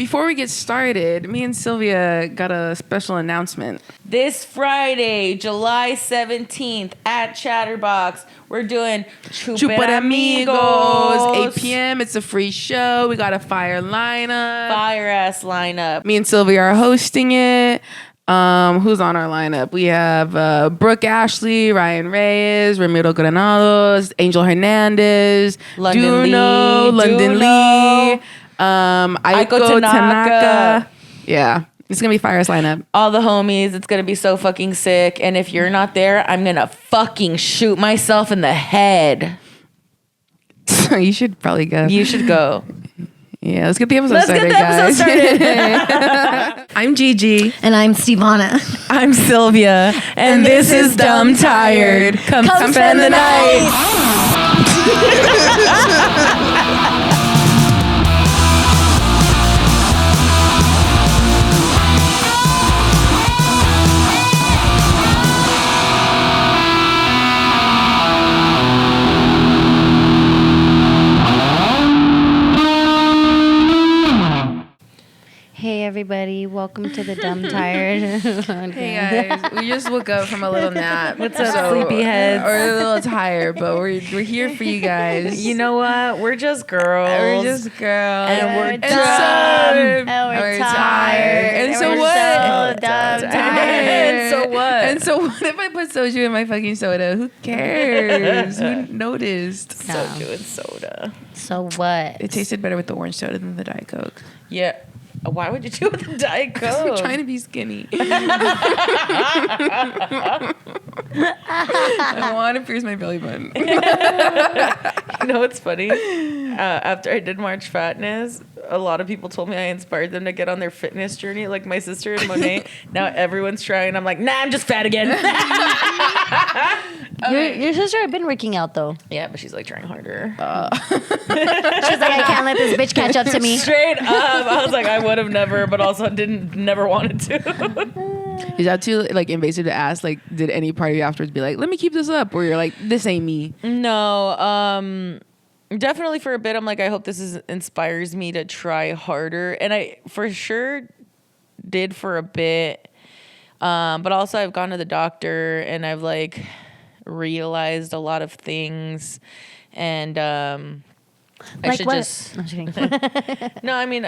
Before we get started, me and Sylvia got a special announcement. This Friday, July 17th at Chatterbox, we're doing Chupa Amigos, 8 p.m. It's a free show. We got a fire lineup. Fire-ass lineup. Me and Sylvia are hosting it. Who's on our lineup? We have Brooke Ashley, Ryan Reyes, Ramiro Granados, Angel Hernandez, London Lee, Aiko Tanaka. Yeah, it's gonna be fire's lineup. All the homies. It's gonna be so fucking sick. And if you're not there, I'm gonna fucking shoot myself in the head. You should probably go. You should go. Yeah, let's get the episode started, guys. I'm Gigi. And I'm Stevona. I'm Silvia. And this is Dumbtired. Come spend the night. Hey everybody, welcome to the Dumbtired. Hey guys, we just woke up from a little nap. What's up, sleepyheads? We're a little tired, but we're here for you guys. You know what? We're just girls. We're just girls. And we're dumb. And we're tired. And so we're what? So dumb. And so what? And so what if I put soju in my fucking soda? Who cares? Who noticed? Soju and soda. So what? It tasted better with the orange soda than the Diet Coke. Yeah. Why would you do it with the Diet Coke? We're trying to be skinny. I want to pierce my belly button. You know what's funny? After I did March Fatness, a lot of people told me I inspired them to get on their fitness journey, like my sister and Monet. Now everyone's trying. I'm like, nah, I'm just fat again. Your sister had been working out though. Yeah, but she's like trying harder. She's like, I can't let this bitch catch up to me. Straight up. I was like, I would have never, but also never wanted to. Is that too like invasive to ask? Like, did any part of you afterwards be like, let me keep this up? Or you're like, this ain't me? No, definitely for a bit, I'm like, I hope this inspires me to try harder. And I for sure did for a bit. But also I've gone to the doctor and I've like realized a lot of things. And I Like should what? just... No, I'm just kidding. No, I mean,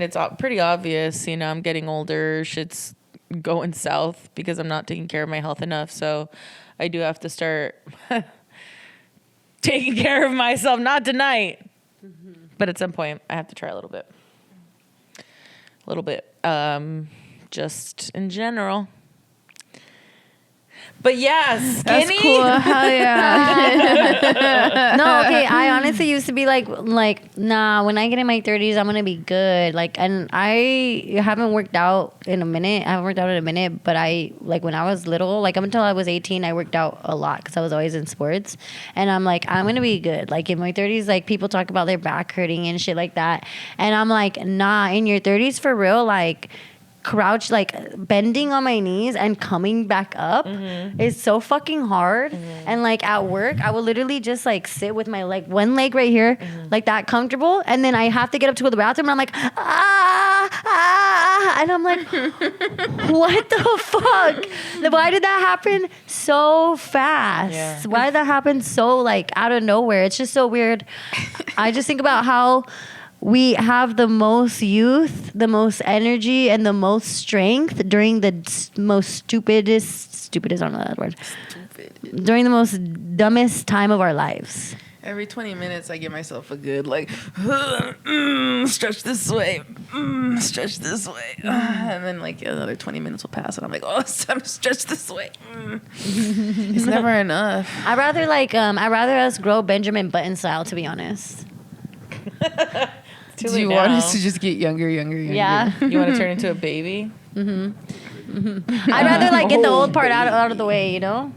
it's pretty obvious, you know, I'm getting older. Shit's going south because I'm not taking care of my health enough. So I do have to start taking care of myself, not tonight, but at some point I have to try a little bit, just in general. But yeah, skinny. That's cool. Hell yeah. No, okay. I honestly used to be like, nah. When I get in my 30s, I'm gonna be good. Like, and I haven't worked out in a minute. But I like when I was little, like up until I was 18, I worked out a lot because I was always in sports. And I'm like, I'm gonna be good. Like in my 30s, like people talk about their back hurting and shit like that, and I'm like, nah. In your 30s, for real, like. Crouch, like bending on my knees and coming back up is so fucking hard. And like at work, I will literally just like sit with my one leg right here, like that comfortable, and then I have to get up to go to the bathroom and I'm like, and I'm like, what the fuck? Why did that happen so fast? Yeah. Why did that happen so like out of nowhere? It's just so weird. I just think about how we have the most youth, the most energy, and the most strength during the most stupidest, I don't know that word. During the most dumbest time of our lives. Every 20 minutes, I give myself a good, like, stretch this way, stretch this way. And then, like, another 20 minutes will pass, and I'm like, oh, it's time to stretch this way. It's never enough. I'd rather us grow Benjamin Button style, to be honest. Do you want us to just get younger? Yeah. You want to turn into a baby? I'd rather like get the old part out of the way, you know?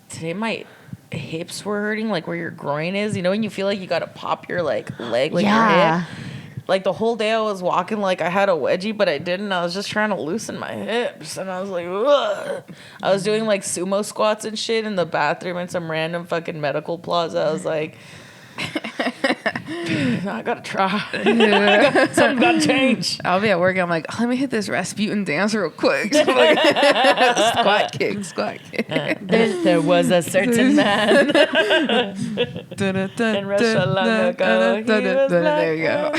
Today my hips were hurting, like where your groin is. You know when you feel like you got to pop your like leg, like your hip? Like the whole day I was walking like I had a wedgie, but I didn't. I was just trying to loosen my hips. And I was like, ugh. I was doing like sumo squats and shit in the bathroom in some random fucking medical plaza. I was like... I gotta try. Something gotta change. I'll be at work. I'm like, let me hit this Rasputin dance real quick. Squat kick. There was a certain man in Russia long ago. There you go.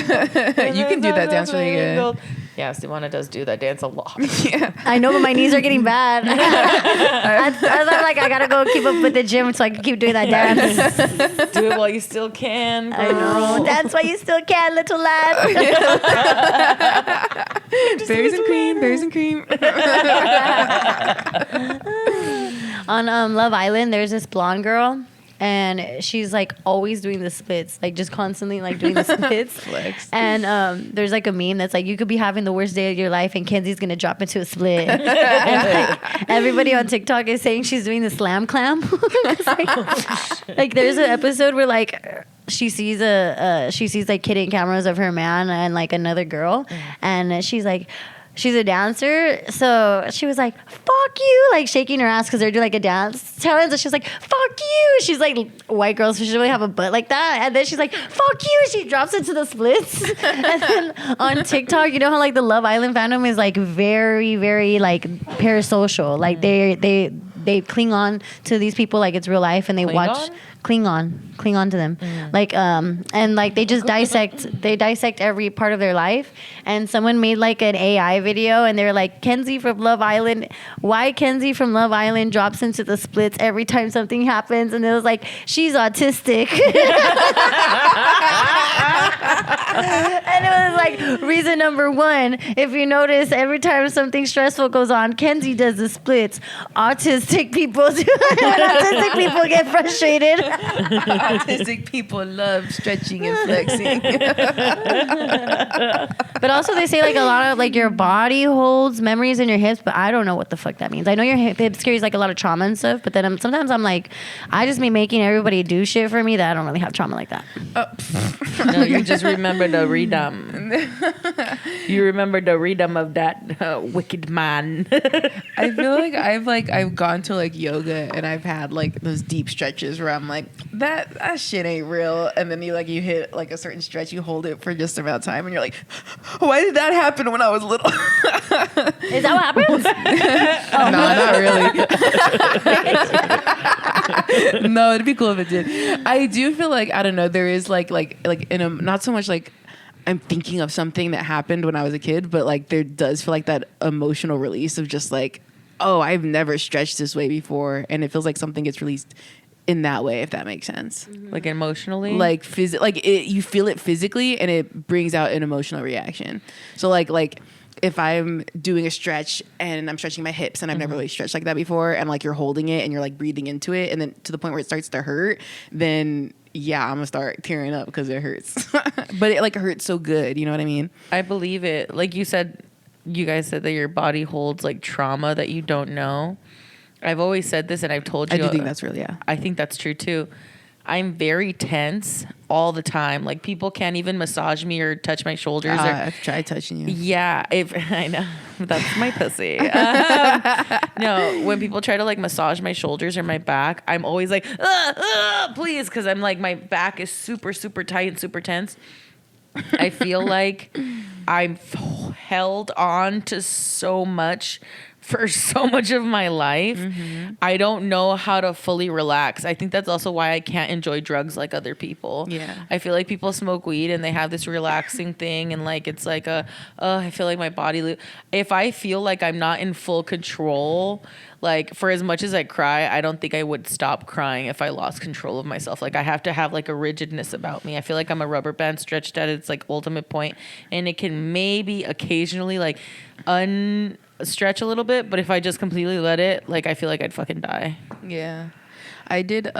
You can do that dance really good. Yeah, Stevona does do that dance a lot. Yeah. I know, but my knees are getting bad. I'm like, I gotta go keep up with the gym so I can keep doing that dance. Do it while you still can, girl. I know. Dance while you still can, little lad. Berries and cream. On Love Island, there's this blonde girl. And she's like always doing the splits, like just constantly like doing the splits. Flex. And there's like a meme that's like, you could be having the worst day of your life and Kenzie's gonna drop into a split. And like, everybody on TikTok is saying she's doing the slam clam. like there's an episode where like she sees like hidden cameras of her man and like another girl, and she's like, she's a dancer, so she was like, fuck you, like shaking her ass because they're doing like a dance challenge. And she was like, fuck you. She's like white girl, so she doesn't really have a butt like that. And then she's like, fuck you. She drops into the splits. And then on TikTok, you know how like the Love Island fandom is like very, very like parasocial. Like they cling on to these people like it's real life, and they cling on to them. Like and like they just dissect every part of their life. And someone made like an AI video, and they're like, Kenzie from Love Island, why Kenzie from Love Island drops into the splits every time something happens. And it was like, she's autistic. And it was like, reason number one, if you notice, every time something stressful goes on, Kenzie does the splits. Autistic people do it. When autistic people get frustrated. Autistic people love stretching and flexing. But also they say like a lot of like your body holds memories in your hips, but I don't know what the fuck that means. I know your hips carries like a lot of trauma and stuff, but then sometimes I'm like, I just be making everybody do shit for me that I don't really have trauma like that. No, you just remember the rhythm. You remember the rhythm of that wicked man. I feel like I've gone to like yoga and I've had like those deep stretches where I'm like, that shit ain't real. And then you hit like a certain stretch, you hold it for just about time, and you're like, why did that happen when I was little? Is that what happens? No, not really. No, it'd be cool if it did. I do feel like, I don't know, there is like in a, not so much like I'm thinking of something that happened when I was a kid, but like there does feel like that emotional release of just like, oh, I've never stretched this way before, and it feels like something gets released in that way, if that makes sense. Like emotionally, like you feel it physically, and it brings out an emotional reaction. So like if I'm doing a stretch and I'm stretching my hips and I've never really stretched like that before, and like you're holding it and you're like breathing into it, and then to the point where it starts to hurt, then yeah, I'm gonna start tearing up because it hurts. But it like hurts so good, you know what I mean? I believe it. Like you guys said that your body holds like trauma that you don't know. I've always said this, and I've told you. I do think that's real, yeah. I think that's true too. I'm very tense all the time. Like people can't even massage me or touch my shoulders. I've tried touching you. Yeah, I know that's my pussy. No, when people try to like massage my shoulders or my back, I'm always like, please, because I'm like my back is super super tight and super tense. I feel like I'm held on to so much for so much of my life. I don't know how to fully relax. I think that's also why I can't enjoy drugs like other people. Yeah. I feel like people smoke weed and they have this relaxing thing, and like it's like I feel like my body if I feel like I'm not in full control, like for as much as I cry, I don't think I would stop crying if I lost control of myself. Like I have to have like a rigidness about me. I feel like I'm a rubber band stretched at its like ultimate point, and it can maybe occasionally like stretch a little bit, but if I just completely let it, like I feel like I'd fucking die. Yeah. I did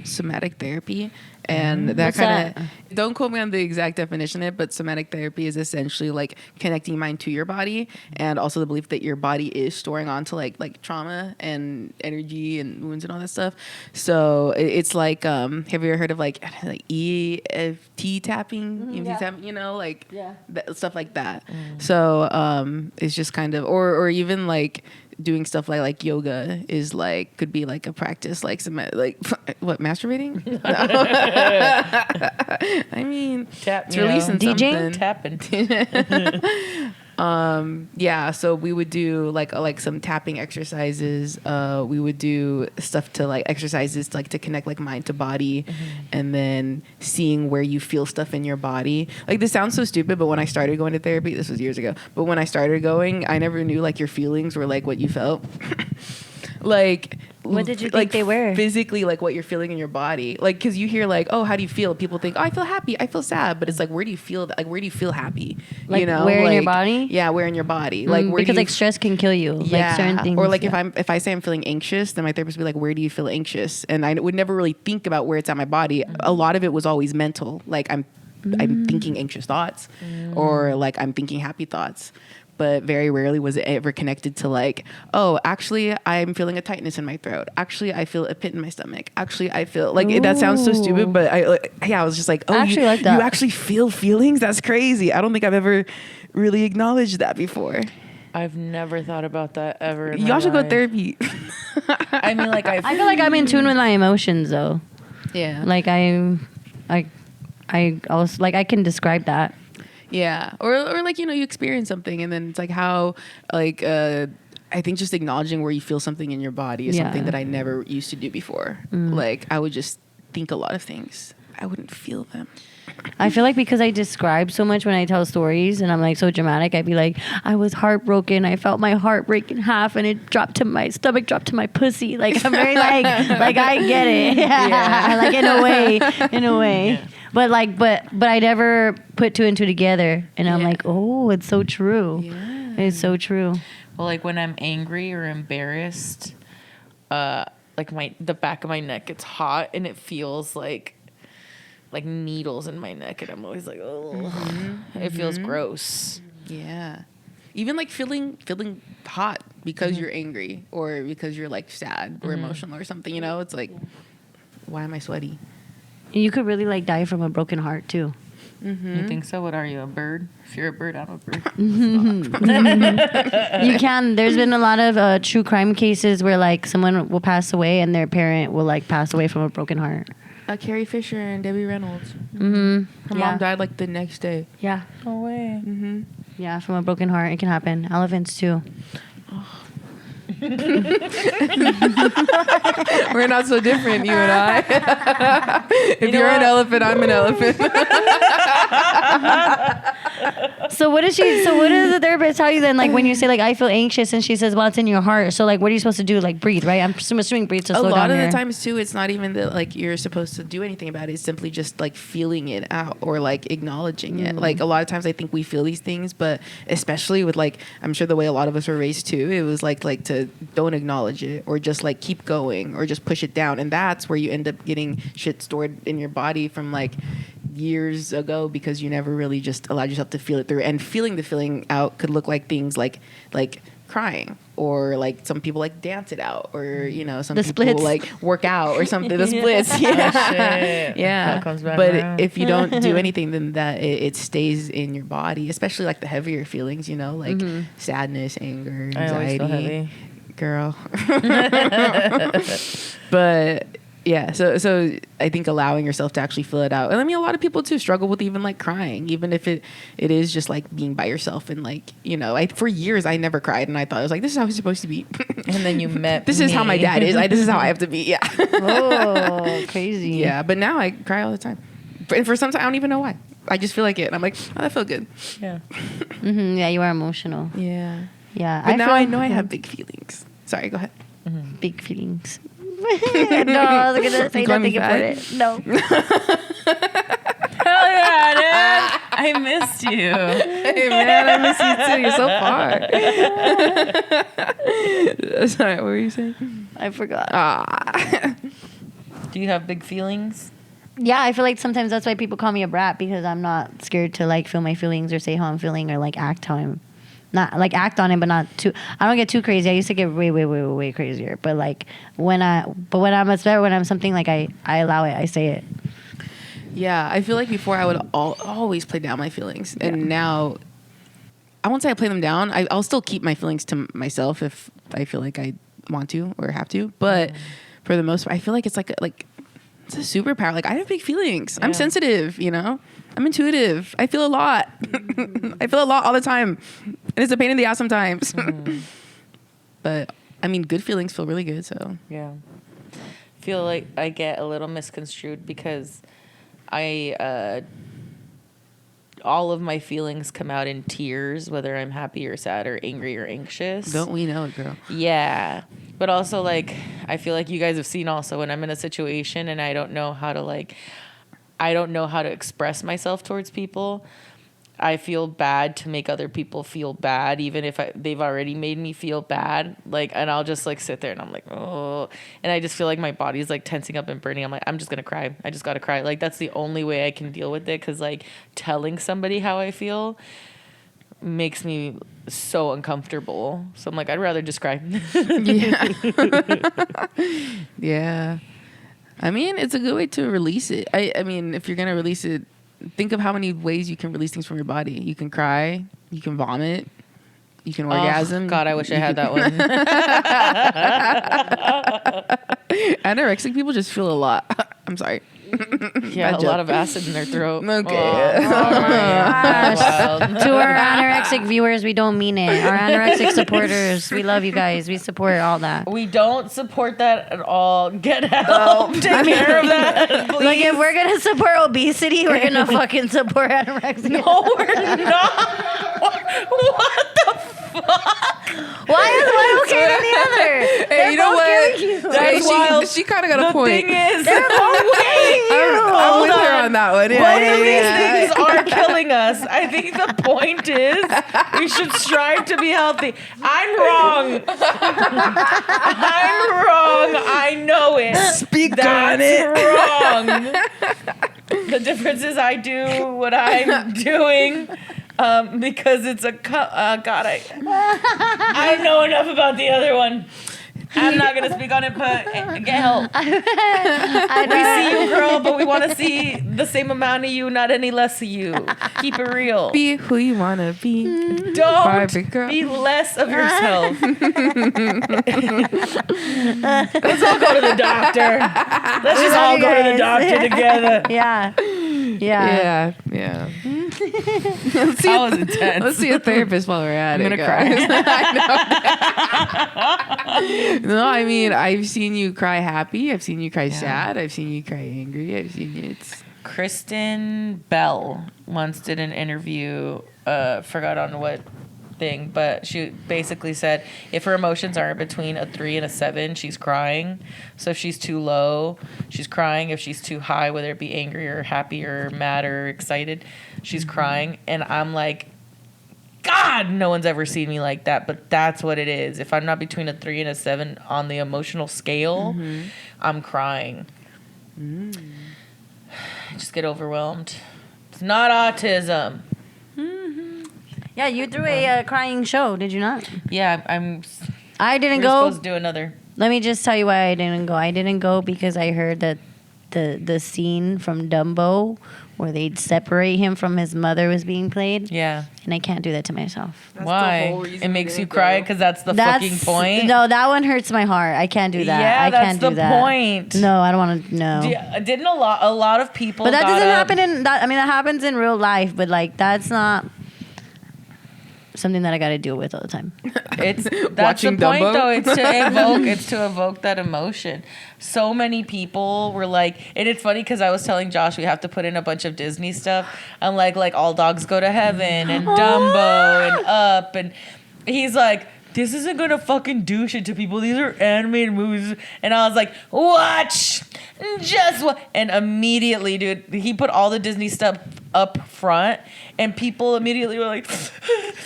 somatic therapy, and that kind of, don't quote me on the exact definition of it, but somatic therapy is essentially like connecting mind to your body, and also the belief that your body is storing onto like trauma and energy and wounds and all that stuff. So it's like, have you ever heard of like EFT tapping? EFT tapping, you know, like stuff like that. So it's just kind of, or even like doing stuff like yoga is like could be like a practice, like some like what, masturbating? I mean, it's releasing DJing? something. Tapping. Yeah, so we would do like some tapping exercises. We would do stuff to like exercises like to connect like mind to body, and then seeing where you feel stuff in your body. Like this sounds so stupid, but when I started going to therapy, this was years ago, but when I started going, I never knew like your feelings were like what you felt. Like What did you think like they were? physically, like what you're feeling in your body, like because you hear like, oh, how do you feel? People think, oh, I feel happy, I feel sad, but it's like, where do you feel that? Like where do you feel happy? Like, you know, where in your like, body? Yeah, where in your body? Like where because do you like stress can kill you. yeah. Like certain things. Or like yeah. if I say I'm feeling anxious, then my therapist would be like, where do you feel anxious? And I would never really think about where it's at my body. A lot of it was always mental. Like I'm thinking anxious thoughts, or like I'm thinking happy thoughts. But very rarely was it ever connected to like, oh, actually, I'm feeling a tightness in my throat. Actually, I feel a pit in my stomach. Actually, I feel like that sounds so stupid, but I was just like, oh, I actually like that. you actually feel feelings? That's crazy. I don't think I've ever really acknowledged that before. I've never thought about that ever. In Y'all my should go life. therapy. I mean, like I feel like I'm in tune with my emotions though. Yeah. Like I was like I can describe that. Yeah. Or like, you know, you experience something and then it's like how like I think just acknowledging where you feel something in your body is something that I never used to do before. Like I would just think a lot of things. I wouldn't feel them. I feel like because I describe so much when I tell stories and I'm like so dramatic, I'd be like, I was heartbroken. I felt my heart break in half and it dropped to my stomach, dropped to my pussy. Like I'm very like I get it. Yeah. Like in a way. Yeah. But I never put two and two together. And I'm like, oh, it's so true. Yeah. It's so true. Well, like when I'm angry or embarrassed, like the back of my neck gets hot and it feels like needles in my neck, and I'm always like, oh, it feels gross. Yeah. Even like feeling hot because you're angry or because you're like sad or emotional or something, you know, it's like, why am I sweaty? You could really like die from a broken heart too. You think so? What are you, a bird? If you're a bird, I'm a bird. You can. There's been a lot of true crime cases where like someone will pass away and their parent will like pass away from a broken heart. Carrie Fisher and Debbie Reynolds. Her mom died like the next day. Yeah. No way. Yeah, from a broken heart. It can happen. Elephants too. We're not so different, you and I. If you're an elephant, I'm an elephant. So what does the therapist tell you then? Like when you say like I feel anxious and she says, well, it's in your heart. So like what are you supposed to do? Like breathe, right? I'm assuming breathe to slow down. A lot of here. the times too, it's not even that like you're supposed to do anything about it. It's simply just like feeling it out or like acknowledging it. Like a lot of times I think we feel these things, but especially with like, I'm sure the way a lot of us were raised too, it was like to don't acknowledge it or just like keep going or just push it down. And that's where you end up getting shit stored in your body from like years ago because you never really just allowed yourself to feel it through. And feeling the feeling out could look like things like crying, or like some people like dance it out, or you know, some the people splits. like work out or something. The splits, yeah, yeah. That comes back but around. if you don't do anything, then that it stays in your body, especially like the heavier feelings, you know, like sadness, anger, I always feel anxiety. heavy. Girl. But yeah, so I think allowing yourself to actually feel it out. And I mean, a lot of people too struggle with even like crying, even if it is just like being by yourself. And like, you know, for years I never cried, and I thought I was like, this is how it's supposed to be. And then you met this is how my dad is. This is how I have to be. Yeah. Oh, crazy. Yeah, but now I cry all the time. And for some time I don't even know why. I just feel like it. And I'm like, oh, that felt good. Yeah. Yeah, you are emotional. Yeah. Yeah. But now I know I have big feelings. Sorry, go ahead. Big feelings. No, I was gonna say nothing about it. No. Hell yeah, dude. I missed you. Hey man, I miss you too. You're so far. Sorry, what were you saying? I forgot. Do you have big feelings? Yeah, I feel like sometimes that's why people call me a brat, because I'm not scared to like feel my feelings or say how I'm feeling or like act how I'm. Not like act on it, but not too. I don't get too crazy. I used to get way crazier. But like when I'm something like I allow it. I say it. Yeah, I feel like before I would always play down my feelings, and now I won't say I play them down. I'll still keep my feelings to myself if I feel like I want to or have to. But for the most part, I feel like it's like it's a superpower. Like I have big feelings. I'm sensitive, you know? I'm intuitive. I feel a lot. I feel a lot all the time. And it's a pain in the ass sometimes. But I mean, good feelings feel really good. So yeah. I feel like I get a little misconstrued because all of my feelings come out in tears, whether I'm happy or sad or angry or anxious. don't we know it, girl? Yeah. But also, like, I feel like you guys have seen also when I'm in a situation and I don't know how to express myself towards people. I feel bad to make other people feel bad, even if they've already made me feel bad. Like, and I'll just like sit there and I'm like, oh, and I just feel like my body's like tensing up and burning. I'm like, I'm just gonna cry. I just gotta cry. Like that's the only way I can deal with it, because like telling somebody how I feel makes me so uncomfortable. So I'm like, I'd rather just cry. Yeah. I mean, it's a good way to release it. I mean, if you're gonna release it, think of how many ways you can release things from your body. You can cry, you can vomit, you can orgasm. God, I wish I had that one. Anorexic people just feel a lot. I'm sorry. Yeah, a lot of acid in their throat. Okay. Oh my gosh. To our anorexic viewers, we don't mean it. Our anorexic supporters, we love you guys. We support all that. We don't support that at all. Get help. Take care of that, please. Like if we're gonna support obesity, we're gonna fucking support anorexia. No, we're not. What the fuck? Why is one okay than the other? Hey, you know what? That's wild. She kind of got a The point. thing is, They're both hating you. I'm with her on that one. Yeah, both of yeah. these things are killing us. I think the point is we should strive to be healthy. I'm wrong. I'm wrong. I know it. Speak That's on it. wrong. The difference is I do what I'm doing. Because it's a God, I don't know enough about the other one. I'm not gonna speak on it, but get help. We see you, girl, but we want to see the same amount of you, not any less of you. Keep it real. Be who you wanna be. Don't Barbie girl. be less of yourself. Let's all go to the doctor. Let's just all go to the doctor together. Yeah. Yeah. That was intense. Let's see a therapist while we're at I'm it. gonna cry. No, I mean, I've seen you cry happy. I've seen you cry sad. I've seen you cry angry. I've seen you. Kristen Bell once did an interview, forgot on what thing, but she basically said if her emotions aren't between a 3 and a 7, she's crying. So if she's too low, she's crying. If she's too high, whether it be angry or happy or mad or excited, she's crying. And I'm like, God, no one's ever seen me like that, but that's what it is. If I'm not between a 3 and a 7 on the emotional scale, I'm crying. I just get overwhelmed. It's not autism. Yeah, you threw a crying show, did you not? Yeah, I didn't we're go. supposed to do another. Let me just tell you why I didn't go. I didn't go because I heard that the scene from Dumbo where they'd separate him from his mother was being played. Yeah. And I can't do that to myself. Why? It makes you cry because that's the fucking point. No, that one hurts my heart. I can't do that. Yeah, I that's can't do the that. point. No, I don't want to. No. Didn't a lot of people? But that got doesn't up- happen in that. I mean, that happens in real life, but like that's not something that I got to deal with all the time. That's Watching the point, Dumbo? though. It's to evoke that emotion. So many people were like, and it's funny because I was telling Josh we have to put in a bunch of Disney stuff. I'm like All Dogs Go to Heaven and Dumbo and Up, and he's like, this isn't gonna fucking do shit to people. These are animated movies. And I was like, watch, just watch. And immediately, dude, he put all the Disney stuff up front, and people immediately were like,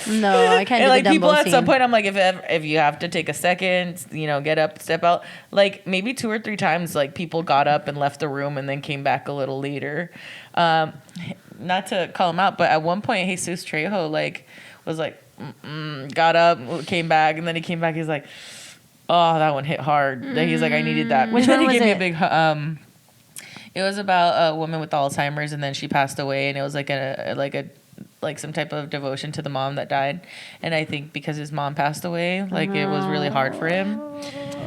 No, I can't and do like the Dumbo people at scene. some point, I'm like, if you have to take a second, get up, step out. Like maybe 2 or 3 times, like people got up and left the room and then came back a little later. Not to call him out, but at one point, Jesus Trejo was like, got up, came back, and then he came back. He's like, oh, that one hit hard. He's like, I needed that. Which And then one he was gave me a it? big. It was about a woman with Alzheimer's, and then she passed away, and it was like a like some type of devotion to the mom that died. And I think because his mom passed away, like it was really hard for him.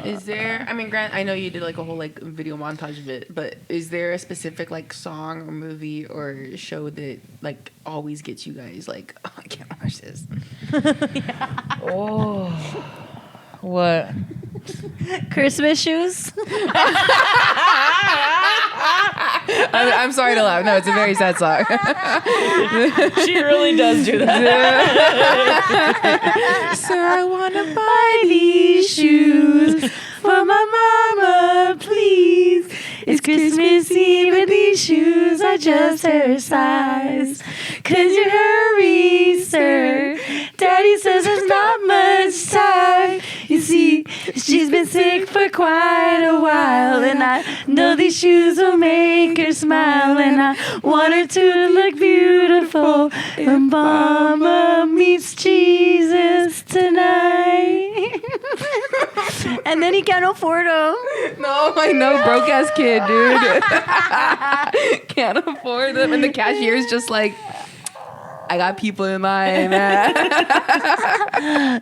Is there, I mean, Grant, I know you did like a whole like video montage of it, but is there a specific like song or movie or show that like always gets you guys like, oh, I can't watch this? Oh, what? Christmas shoes. I'm sorry to laugh. No, it's a very sad song. She really does do that. Sir, I want to buy these shoes for my mama, please. It's Christmas Eve and these shoes are just her size. Could you hurry, sir? Daddy says there's not much time. You see, she's been sick for quite a while, and I know these shoes will make her smile, and I want her to look beautiful when Mama meets Jesus tonight. And then he can't afford them. No, I know, broke ass kid, dude. Can't afford them, and the cashier's just like, I got people in mind, man.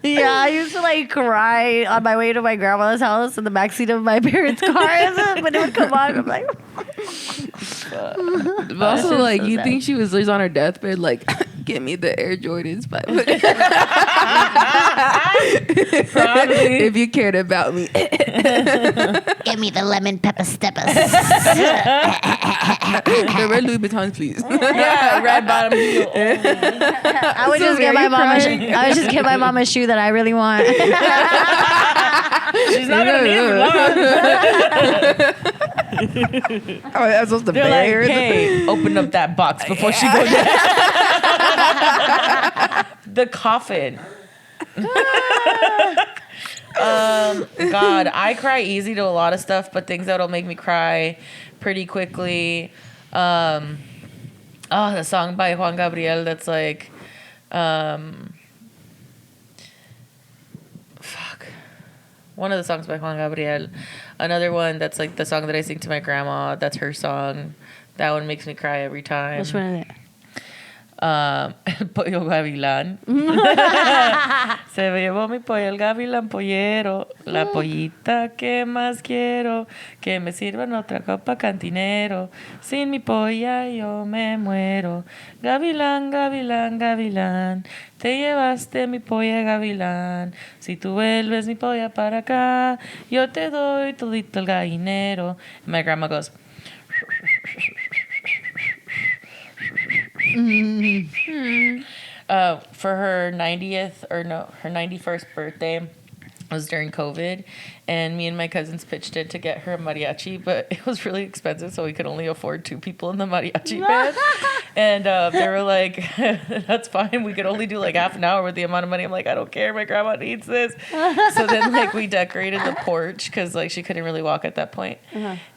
Yeah, I used to like cry on my way to my grandma's house in the backseat of my parents' car when it would come on. I'm like, but also, like, you think she was on her deathbed, like, give me the Air Jordans, if you cared about me. give me the lemon pepper steppers. The red Louis Vuittons, please. Yeah, red bottom heel. I would just get my mom I would just get my mom a shoe that I really want. She's not gonna need it long. Oh, that's supposed to They're bear. like, hey, open up that box before she goes down. The coffin. God, I cry easy to a lot of stuff, but things that'll make me cry pretty quickly. The song by Juan Gabriel that's like, one of the songs by Juan Gabriel. Another one that's like the song that I sing to my grandma. That's her song. That one makes me cry every time. Which one is it? Pollo gavilán. Se llevó mi pollo el gavilán pollero, la pollita que más quiero, que me sirvan otra copa cantinero, sin mi polla yo me muero. Gavilán, gavilán, gavilán, te llevaste mi polla gavilán, si tú vuelves mi polla para acá, yo te doy todito el gallinero. And my grandma goes, for her 91st birthday was during COVID, and me and my cousins pitched in to get her a mariachi, but it was really expensive, so we could only afford 2 people in the mariachi band. And they were like, that's fine, we could only do like half an hour with the amount of money. I'm like, I don't care, my grandma needs this. So then like we decorated the porch because like she couldn't really walk at that point.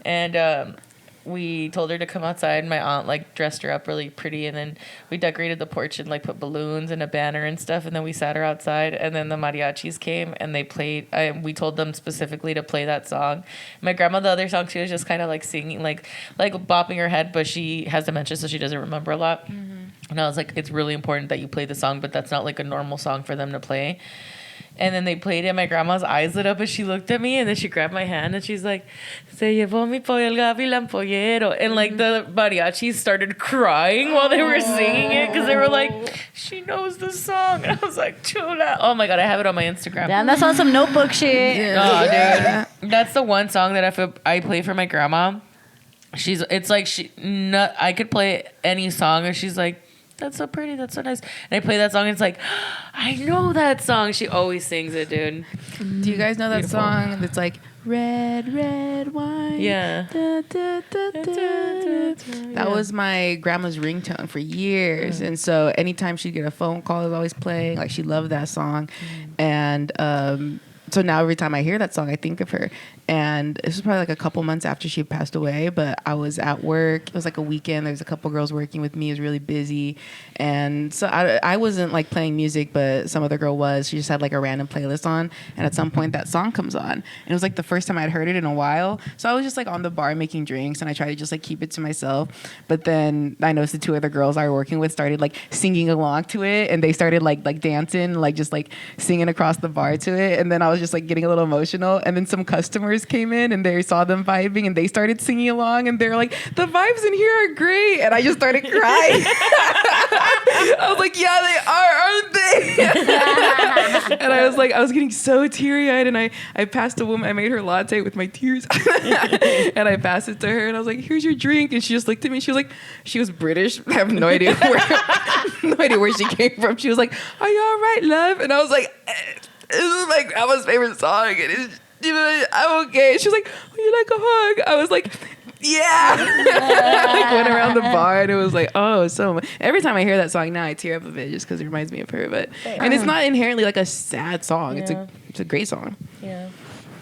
And we told her to come outside. My aunt like dressed her up really pretty, and then we decorated the porch and like put balloons and a banner and stuff, and then we sat her outside, and then the mariachis came and they played. We told them specifically to play that song. My grandma, the other song, she was just kind of like singing, like bopping her head, but she has dementia, so she doesn't remember a lot. And I was like, it's really important that you play the song, but that's not like a normal song for them to play. And then they played it. My grandma's eyes lit up and she looked at me, and then she grabbed my hand and she's like, Se llevó mi pollo el gavilán pollero. And like the mariachis started crying while they were singing it because they were like, she knows the song. And I was like, chula. Oh my God, I have it on my Instagram. Damn, that's on some notebook shit. Oh, dude. That's the one song that I play for my grandma. I could play any song and she's like, that's so pretty, that's so nice. And I play that song and it's like, I know that song. She always sings it, dude. Do you guys know that Beautiful. Song that's like, red, red wine? Yeah. Da, da, da, da. That was my grandma's ringtone for years. And so anytime she'd get a phone call, it was always playing. Like, she loved that song. And So now every time I hear that song, I think of her. And this was probably like a couple months after she passed away, but I was at work. It was like a weekend. There was a couple girls working with me. It was really busy. And so I wasn't like playing music, but some other girl was. She just had like a random playlist on. And at some point that song comes on. And it was like the first time I'd heard it in a while. So I was just like on the bar making drinks, and I tried to just like keep it to myself. But then I noticed the two other girls I were working with started like singing along to it, and they started like dancing, like just like singing across the bar to it. And then I was just like getting a little emotional, and then some customers came in and they saw them vibing and they started singing along, and they're like, the vibes in here are great, and I just started crying. I was like, yeah, they are, aren't they? And I was getting so teary-eyed, and I passed a woman, I made her latte with my tears and I passed it to her, and I was like, here's your drink, and she just looked at me. She was like, she was British. I have no idea where she came from. She was like, are you all right, love? And I was like, this is my grandma's favorite song, and it's, you know, I'm okay. She was like, would you like a hug? I was like, yeah. I like went around the bar, and it was like, oh, so much. Every time I hear that song now, I tear up a bit just because it reminds me of her. But and it's not inherently like a sad song. Yeah. It's a great song. Yeah.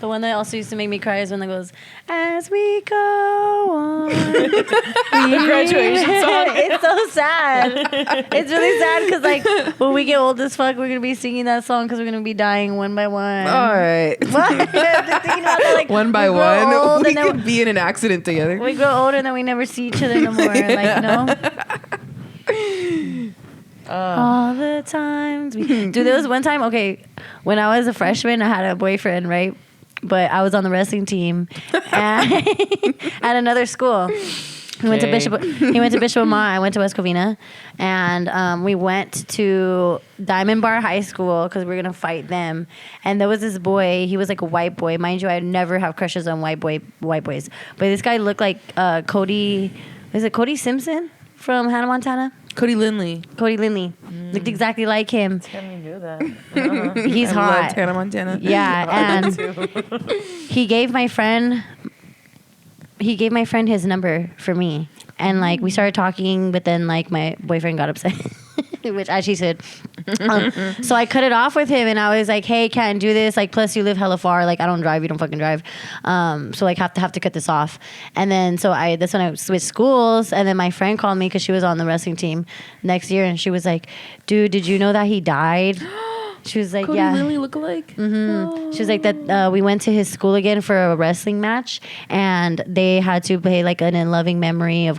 The one that also used to make me cry is when it goes, as we go on. The graduation song. It's so sad. It's really sad because, like, when we get old as fuck, we're going to be singing that song because we're going to be dying one by one. All right. What? Thinking about that, like, One by we grow one. old We and then could be in an accident together. we grow old and then we never see each other no more. Like, no. All the times we dude, there was one time, okay, when I was a freshman, I had a boyfriend, right? But I was on the wrestling team at another school. He went to Bishop Amat. I went to West Covina, and we went to Diamond Bar High School because we were gonna fight them. And there was this boy. He was like a white boy, mind you. I never have crushes on white boys, but this guy looked like Cody. Is it Cody Simpson from Hannah Montana? Cody Lindley. Looked exactly like him. Can you do that? He's I hot. loved Hannah Montana. Yeah, and he gave my friend his number for me, and like we started talking, but then like my boyfriend got upset, which as she said. So I cut it off with him, and I was like, "Hey, can't do this. Like, plus you live hella far. Like, I don't drive. You don't fucking drive. So like have to cut this off." And then that's when I switched schools, and then my friend called me because she was on the wrestling team next year, and she was like, "Dude, did you know that he died?" She was like, Cody yeah. Lindley lookalike? Mm-hmm. She was like that. We went to his school again for a wrestling match, and they had to play like an in loving memory of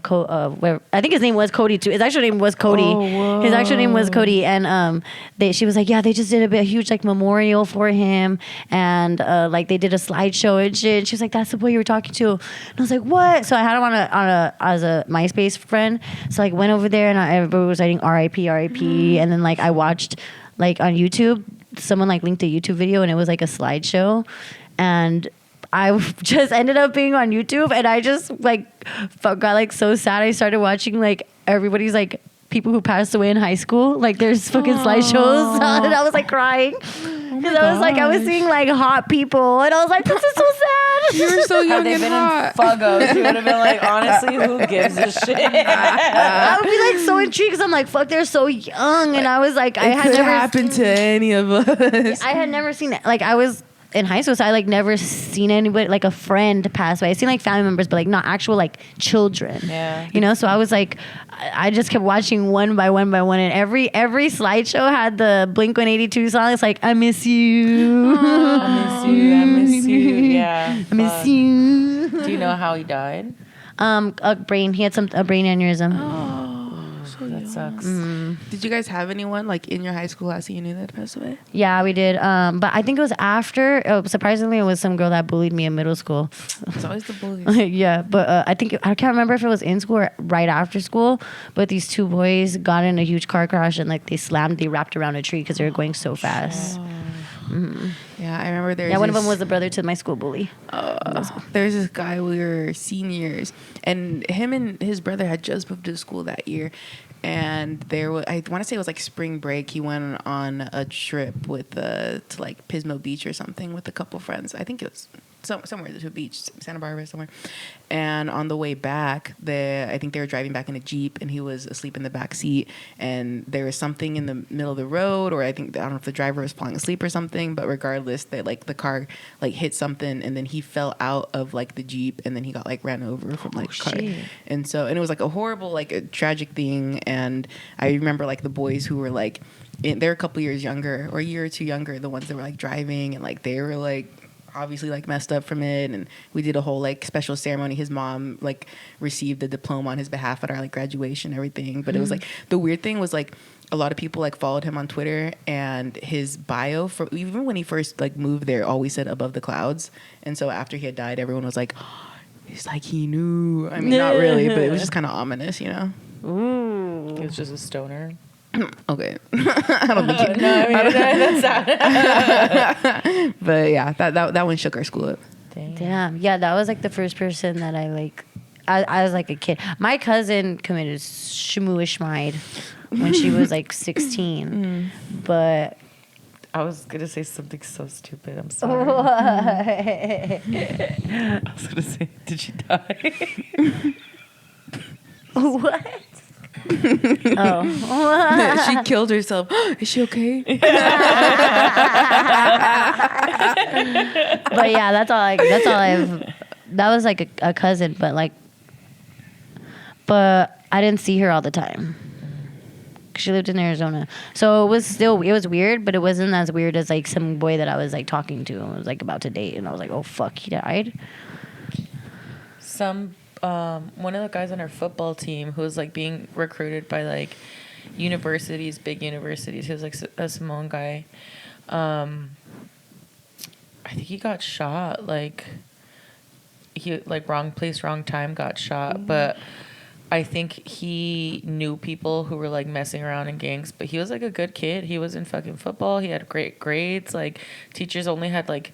where I think his name was Cody too. His actual name was Cody. Oh, his actual name was Cody, and she was like, yeah, they just did a huge like memorial for him, and like they did a slideshow and shit. She was like, that's the boy you were talking to, and I was like, what? So I had him as a MySpace friend. So like went over there, and everybody was writing R.I.P. R.I.P. And then like I watched. Like on YouTube, someone like linked a YouTube video and it was like a slideshow, and I just ended up being on YouTube, and I just like got like so sad. I started watching like everybody's like people who passed away in high school, like there's fucking slideshows, and I was like crying because I was seeing like hot people, and I was like, this is so sad. You were so young Had they and been hot. in Fuggos, you would have been like, honestly, who gives a shit? I would be like so intrigued because I'm like, fuck, they're so young, and I was like, It could happen to any of us. I had never seen it. Like I was in high school, so I like never seen anybody like a friend pass away. I seen like family members, but like not actual like children. Yeah. You know, so I was like, I just kept watching one by one, and every slideshow had the Blink-182 song. It's like, I miss you. I miss you. Yeah. I miss you. Do you know how he died? A brain. He had a brain aneurysm. That sucks. Did you guys have anyone like in your high school class that you knew that passed away? Yeah, we did. But I think it was after. Surprisingly, it was some girl that bullied me in middle school. It's always the bullies. Yeah, but I can't remember if it was in school or right after school. But these two boys got in a huge car crash, and like they wrapped around a tree because they were going so fast. Yeah, I remember Yeah, one of them was the brother to my school bully. There's this guy, we were seniors, and him and his brother had just moved to school that year. And there was, I want to say it was like spring break. He went on a trip with to like Pismo Beach or something with a couple friends. I think it was somewhere to a beach, Santa Barbara somewhere. And on the way back, I think they were driving back in a Jeep, and he was asleep in the back seat. And there was something in the middle of the road, or I don't know if the driver was falling asleep or something. But regardless, that like the car like hit something, and then he fell out of like the Jeep, and then he got like ran over from like the car. And it was like a horrible, like a tragic thing. And I remember like the boys who were like, they're a couple years younger, or a year or two younger, the ones that were like driving, and like they were like obviously like messed up from it. And we did a whole like special ceremony. His mom like received the diploma on his behalf at our like graduation and everything. But it was like, the weird thing was like a lot of people like followed him on Twitter, and his bio for even when he first like moved there always said above the clouds. And so after he had died, everyone was like, oh, it's like he knew. I mean, not really, but it was just kind of ominous, you know. Ooh, it was just a stoner. Okay. I don't think it. No, I mean, that's sad. But yeah, that one shook our school up. Damn. Yeah, that was like the first person that I like. I was like a kid. My cousin committed shmooishmide when she was like 16. But I was gonna say something so stupid. I'm sorry. what? I was gonna say, did she die? What? Oh. She killed herself. Is she okay? But yeah, that's all I've. That was like a cousin, but I didn't see her all the time. She lived in Arizona, so it was weird, but it wasn't as weird as like some boy that I was like talking to and was like about to date, and I was like, oh fuck, he died. One of the guys on our football team who was like being recruited by like universities, big universities. He was like a Samoan guy. I think he got shot. Like he like wrong place, wrong time, got shot. But I think he knew people who were like messing around in gangs. But he was like a good kid. He was in fucking football. He had great grades. Like teachers only had like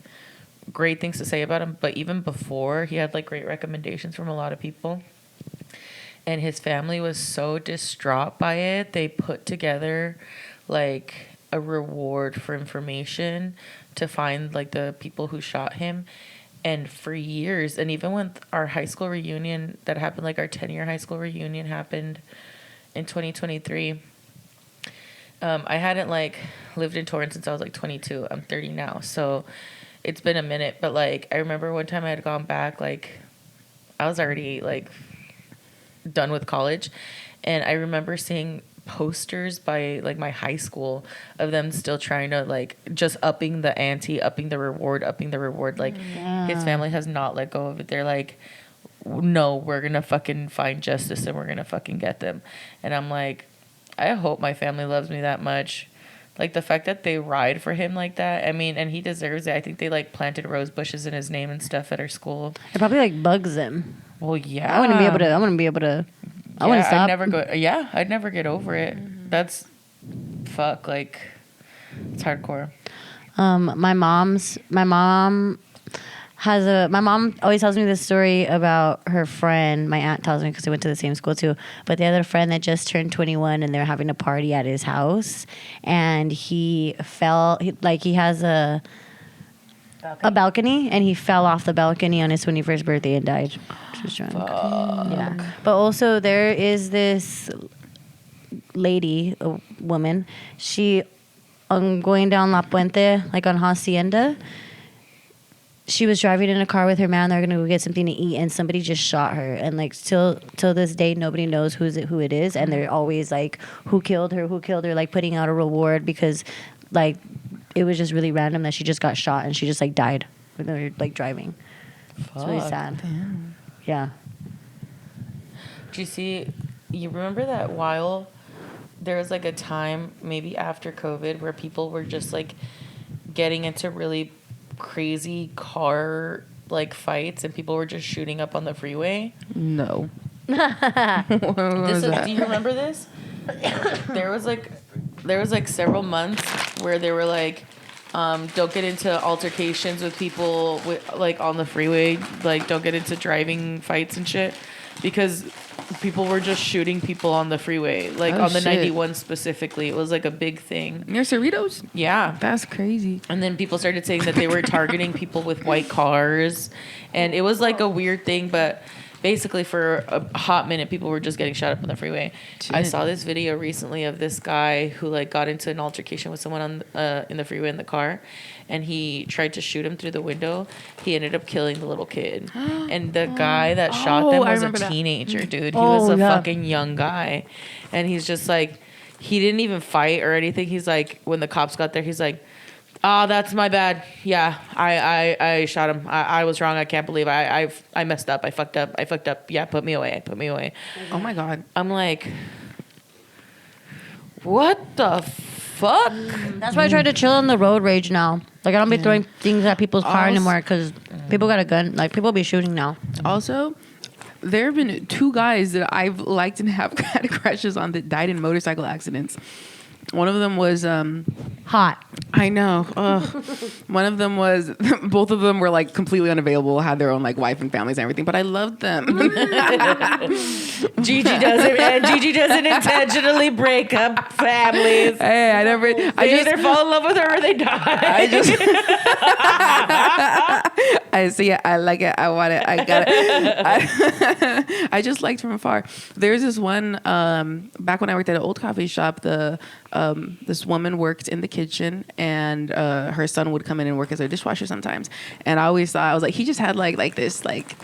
great things to say about him. But even before, he had like great recommendations from a lot of people. And his family was so distraught by it, they put together like a reward for information to find like the people who shot him. And for years, and even when our high school reunion that happened, like our 10-year high school reunion happened in 2023, I hadn't like lived in Torrance since I was like 22. I'm 30 now, so it's been a minute. But like I remember one time I had gone back, like I was already like done with college, and I remember seeing posters by like my high school of them still trying to like just upping the ante, upping the reward. Like his family has not let go of it. They're like, no, we're gonna fucking find justice and we're gonna fucking get them. And I'm like, I hope my family loves me that much. Like the fact that they ride for him like that. I mean, and he deserves it. I think they like planted rose bushes in his name and stuff at our school. It probably like bugs him. Well, yeah. I wouldn't be able to. I wouldn't stop. I'd never get over it. That's fuck. Like it's hardcore. My mom always tells me this story about her friend. My aunt tells me because they went to the same school too. But they had a friend that just turned 21, and they're having a party at his house, and he fell. He has a balcony, and he fell off the balcony on his 21st birthday and died. She was drunk. Yeah. But also there is this lady, a woman. She, going down La Puente, like on Hacienda. She was driving in a car with her man. They're gonna go get something to eat, and somebody just shot her. And like till this day, nobody knows who it is, and they're always like, who killed her? Like putting out a reward because, like, it was just really random that she just got shot and she just like died when they were like driving. Fuck. It's really sad. Damn. Yeah. Do you remember that while there was like a time maybe after COVID where people were just like getting into really crazy car like fights and people were just shooting up on the freeway? No. Do you remember this? There was like several months where they were like, don't get into altercations with people like on the freeway, like don't get into driving fights and shit, because people were just shooting people on the freeway, like Oh, on the shit. 91 specifically. It was like a big thing. Near Cerritos? Yeah. That's crazy. And then people started saying that they were targeting people with white cars. And it was like a weird thing, but basically for a hot minute, people were just getting shot up on the freeway. I Shit. saw this video recently of this guy who like got into an altercation with someone on in the freeway in the car, and he tried to shoot him through the window. He ended up killing the little kid. And the guy that shot them I was a remember that. teenager, dude. He was Oh, a yeah. fucking young guy. And he's just like, he didn't even fight or anything. He's like, when the cops got there, he's like, oh, that's my bad. Yeah, I shot him. I was wrong. I can't believe I messed up. I fucked up. Yeah, put me away. Oh my God. I'm like, what the fuck? That's why I try to chill on the road rage now. Like I don't be throwing things at people's car Also- anymore because people got a gun. Like people be shooting now. Also, there have been 2 guys that I've liked and have had crushes on that died in motorcycle accidents. One of them was Hot. I know. Ugh. One of them was, both of them were like completely unavailable, had their own like wife and families and everything, but I loved them. Gigi doesn't intentionally break up families. Hey, I They either fall in love with her or they die. I see it. I like it. I want it. I got it. I just liked from afar. There's this one, back when I worked at an old coffee shop, this woman worked in the kitchen and her son would come in and work as a dishwasher sometimes. And I always thought, I was like, he just had like this like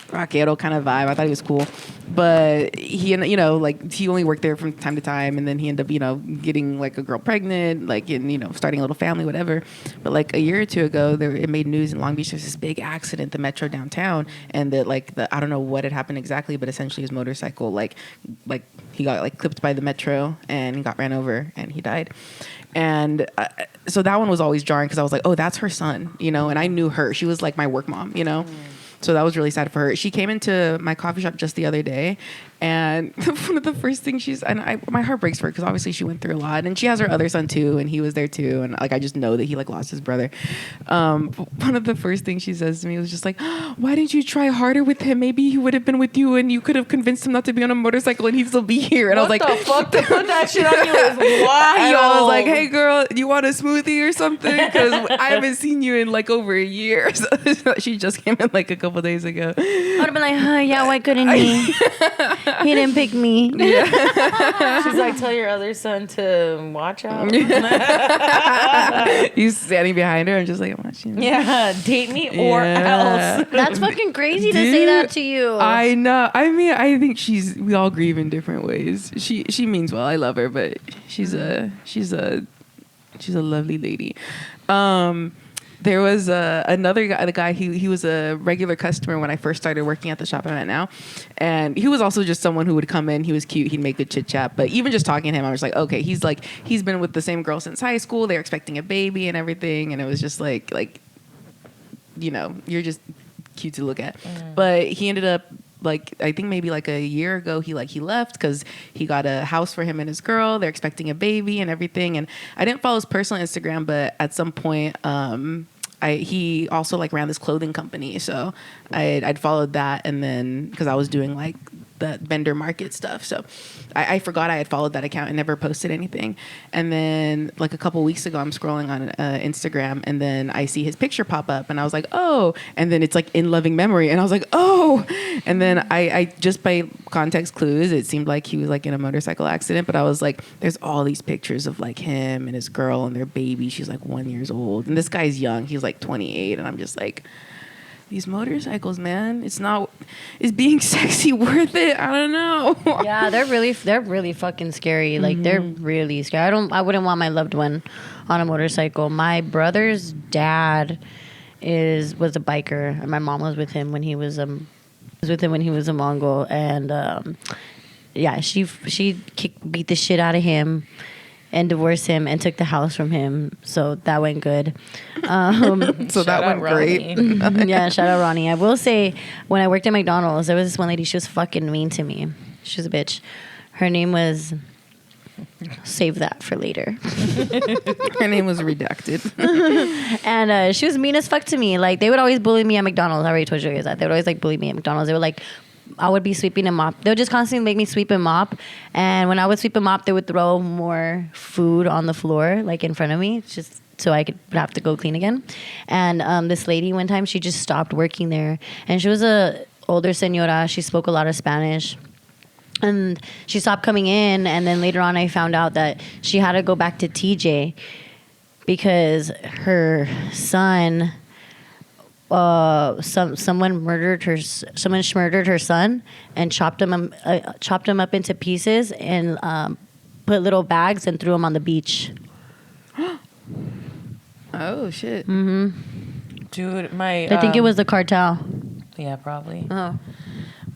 rockero kind of vibe. I thought he was cool. But he, like he only worked there from time to time, and then he ended up, getting like a girl pregnant, like and starting a little family, whatever. But like a year or 2 ago, it made news in Long Beach. There's this big accident, the metro downtown, and that I don't know what had happened exactly, but essentially his motorcycle like he got like clipped by the metro and he got ran over and he died. And so that one was always jarring because I was like, oh, that's her son, and I knew her. She was like my work mom, So that was really sad for her. She came into my coffee shop just the other day, and one of the first things my heart breaks for her because obviously she went through a lot, and she has her other son too, and he was there too, and like I just know that he like lost his brother. But one of the first things she says to me was just like, "Why didn't you try harder with him? Maybe he would have been with you, and you could have convinced him not to be on a motorcycle, and he'd still be here." And I was like, what the fuck to put that shit on you is wild. and I was like, "Hey, girl, you want a smoothie or something? Because I haven't seen you in like over a year." So she just came in like a couple days ago. I would have been like, yeah, why couldn't he? He didn't pick me. She's like, tell your other son to watch out. He's standing behind her and just like, I'm watching. Yeah, date me or Yeah. else. That's fucking crazy to say that to you. I know. I mean, I think we all grieve in different ways. She means well. I love her, but she's a lovely lady. There was another guy. The guy he was a regular customer when I first started working at the shop I'm at now, and he was also just someone who would come in. He was cute. He'd make good chit chat. But even just talking to him, I was like, okay, he's been with the same girl since high school. They're expecting a baby and everything, and it was just like you're just cute to look at. But he ended up. Like I think maybe like a year ago, he left because he got a house for him and his girl. They're expecting a baby and everything. And I didn't follow his personal Instagram, but at some point, he also like ran this clothing company. So I'd followed that, and then because I was doing like the vendor market stuff, so I forgot I had followed that account and never posted anything. And then like a couple weeks ago, I'm scrolling on Instagram, and then I see his picture pop up, and I was like, oh, and then it's like in loving memory, and I was like, oh, and then I just by context clues, it seemed like he was like in a motorcycle accident, but I was like, there's all these pictures of like him and his girl and their baby. She's like 1 year old, and this guy's young. He's like 28, and I'm just like, these motorcycles, man, is being sexy worth it? I don't know. Yeah, they're really fucking scary. Like they're really scary. I wouldn't want my loved one on a motorcycle. My brother's dad was a biker, and my mom was with him when he was a Mongol, and yeah, she beat the shit out of him and divorced him and took the house from him. So that went good. So that went great. Yeah, shout out Ronnie. I will say, when I worked at McDonald's, there was this one lady, she was fucking mean to me. She was a bitch. Her name was... Save that for later. Her name was redacted. And she was mean as fuck to me. Like, they would always bully me at McDonald's. I already told you guys that. They would always, like, bully me at McDonald's. They would, like, I would be sweeping and mop. They would just constantly make me sweep and mop. And when I would sweep and mop, they would throw more food on the floor, like in front of me, just so I could have to go clean again. And this lady one time, she just stopped working there. And she was a older señora. She spoke a lot of Spanish. And she stopped coming in. And then later on, I found out that she had to go back to TJ because her son... someone murdered her son and chopped him up into pieces and put little bags and threw him on the beach. Oh shit. Dude, I think it was the cartel. Yeah, probably. Oh.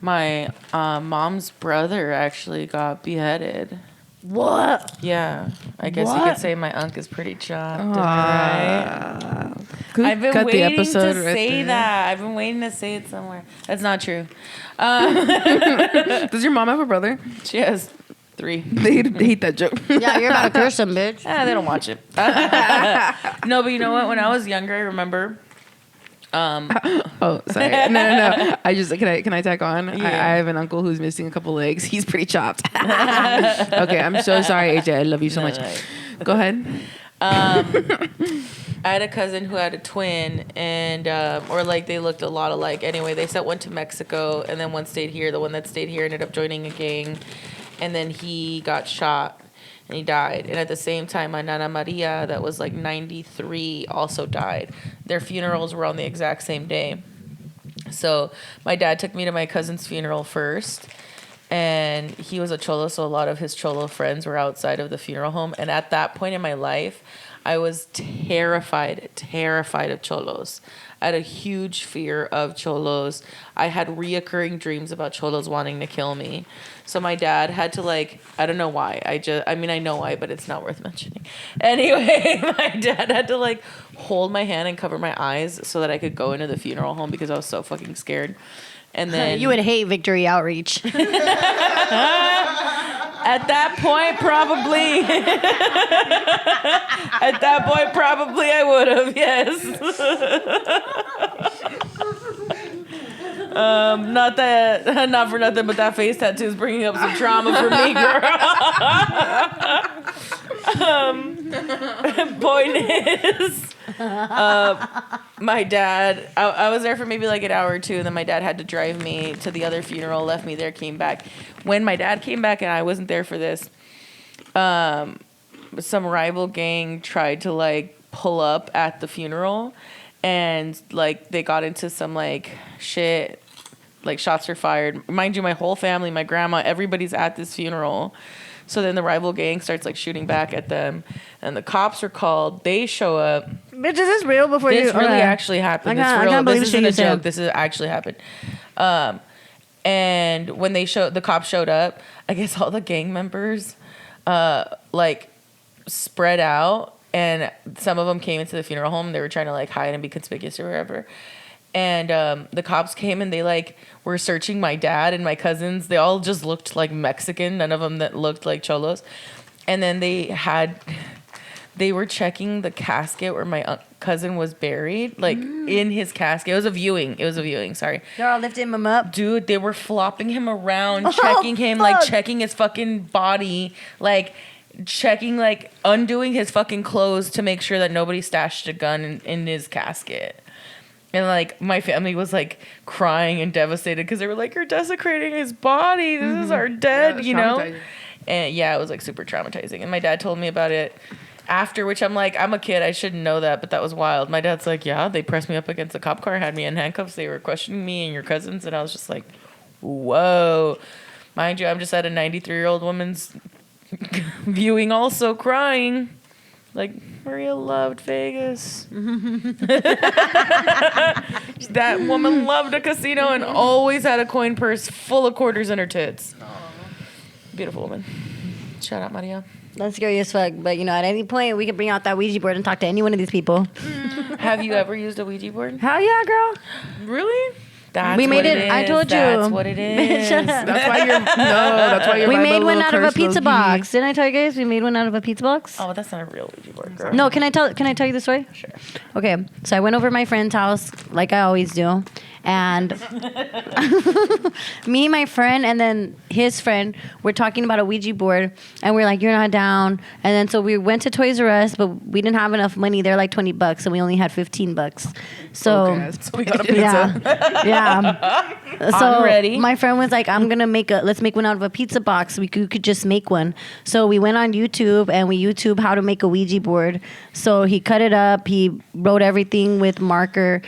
My mom's brother actually got beheaded. What? Yeah, I guess you What? could say my unk is pretty chopped. Am I right? Could I've been cut the waiting episode to right say there. that. I've been waiting to say it somewhere. That's not true. Does your mom have a brother? She has 3. They hate that joke. Yeah, you're about to curse him, bitch. They don't watch it. No, but you know what? When I was younger, I remember. Oh, sorry. No. I just can I tack on? Yeah. I have an uncle who's missing a couple legs. He's pretty chopped. Okay, I'm so sorry, AJ. I love you so much. Go ahead. I had a cousin who had a twin, and or like they looked a lot alike. Anyway, they sent one to Mexico, and then one stayed here. The one that stayed here ended up joining a gang, and then he got shot and he died. And at the same time, my Nana Maria, that was like 93, also died. Their funerals were on the exact same day. So my dad took me to my cousin's funeral first. And he was a cholo, so a lot of his cholo friends were outside of the funeral home. And at that point in my life, I was terrified of cholos. I had a huge fear of cholos. I had reoccurring dreams about cholos wanting to kill me. So my dad had to I don't know why. I know why, but it's not worth mentioning. Anyway, my dad had to hold my hand and cover my eyes so that I could go into the funeral home because I was so fucking scared. And then You would hate Victory Outreach. At that point, probably. At that point, probably I would have, yes. Not for nothing, but that face tattoo is bringing up some trauma for me, girl. Point is, my dad, I was there for maybe an hour or two, and then my dad had to drive me to the other funeral, left me there, came back. When my dad came back, and I wasn't there for this, some rival gang tried to pull up at the funeral, and they got into some shit, shots were fired. Mind you, my whole family, my grandma, everybody's at this funeral. So then the rival gang starts shooting back at them, and the cops are called. They show up. Bitch, is this real before This you... really actually happened. It's real. can't believe This the shit isn't a you joke. said. This is actually happened. And when the cops showed up, I guess all the gang members, spread out, and some of them came into the funeral home. They were trying to hide and be conspicuous or whatever. And the cops came and they were searching my dad and my cousins. They all just looked like Mexican. None of them that looked like cholos. And then they were checking the casket where my cousin was buried, in his casket. It was a viewing. Sorry. They're all lifting him up. Dude, they were flopping him around, checking him, fuck. checking his fucking body, checking, undoing his fucking clothes to make sure that nobody stashed a gun in his casket. And my family was crying and devastated because they were you're desecrating his body. This is our dead, you know? And yeah, it was super traumatizing. And my dad told me about it after, which I'm I'm a kid. I shouldn't know that, but that was wild. My dad's yeah, they pressed me up against the cop car, had me in handcuffs. They were questioning me and your cousins. And I was just whoa. Mind you, I'm just at a 93-year-old woman's viewing, also crying. Maria loved Vegas. That woman loved a casino and always had a coin purse full of quarters in her tits. Beautiful woman. Shout out, Maria. That's scary as fuck. But, at any point, we can bring out that Ouija board and talk to any one of these people. Have you ever used a Ouija board? Hell yeah, girl. Really? That's We made what it. I told you. That's what it is. That's why you're. We made one out of a curse pizza low-key. box. Didn't I tell you guys? We made one out of a pizza box. Oh, that's not a real Ouija board, girl. No, can I tell you the story? Sure. Okay, so I went over to my friend's house like I always do, And me, my friend, and then his friend were talking about a Ouija board, and we're like, "You're not down." And then so we went to Toys R Us, but we didn't have enough money. They're like $20, and we only had $15. So Okay. So we got a pizza. yeah. So I'm ready. my friend was like, let's make one out of a pizza box. We could just make one. So we went on YouTube and we YouTube how to make a Ouija board. So he cut it up. He wrote everything with marker.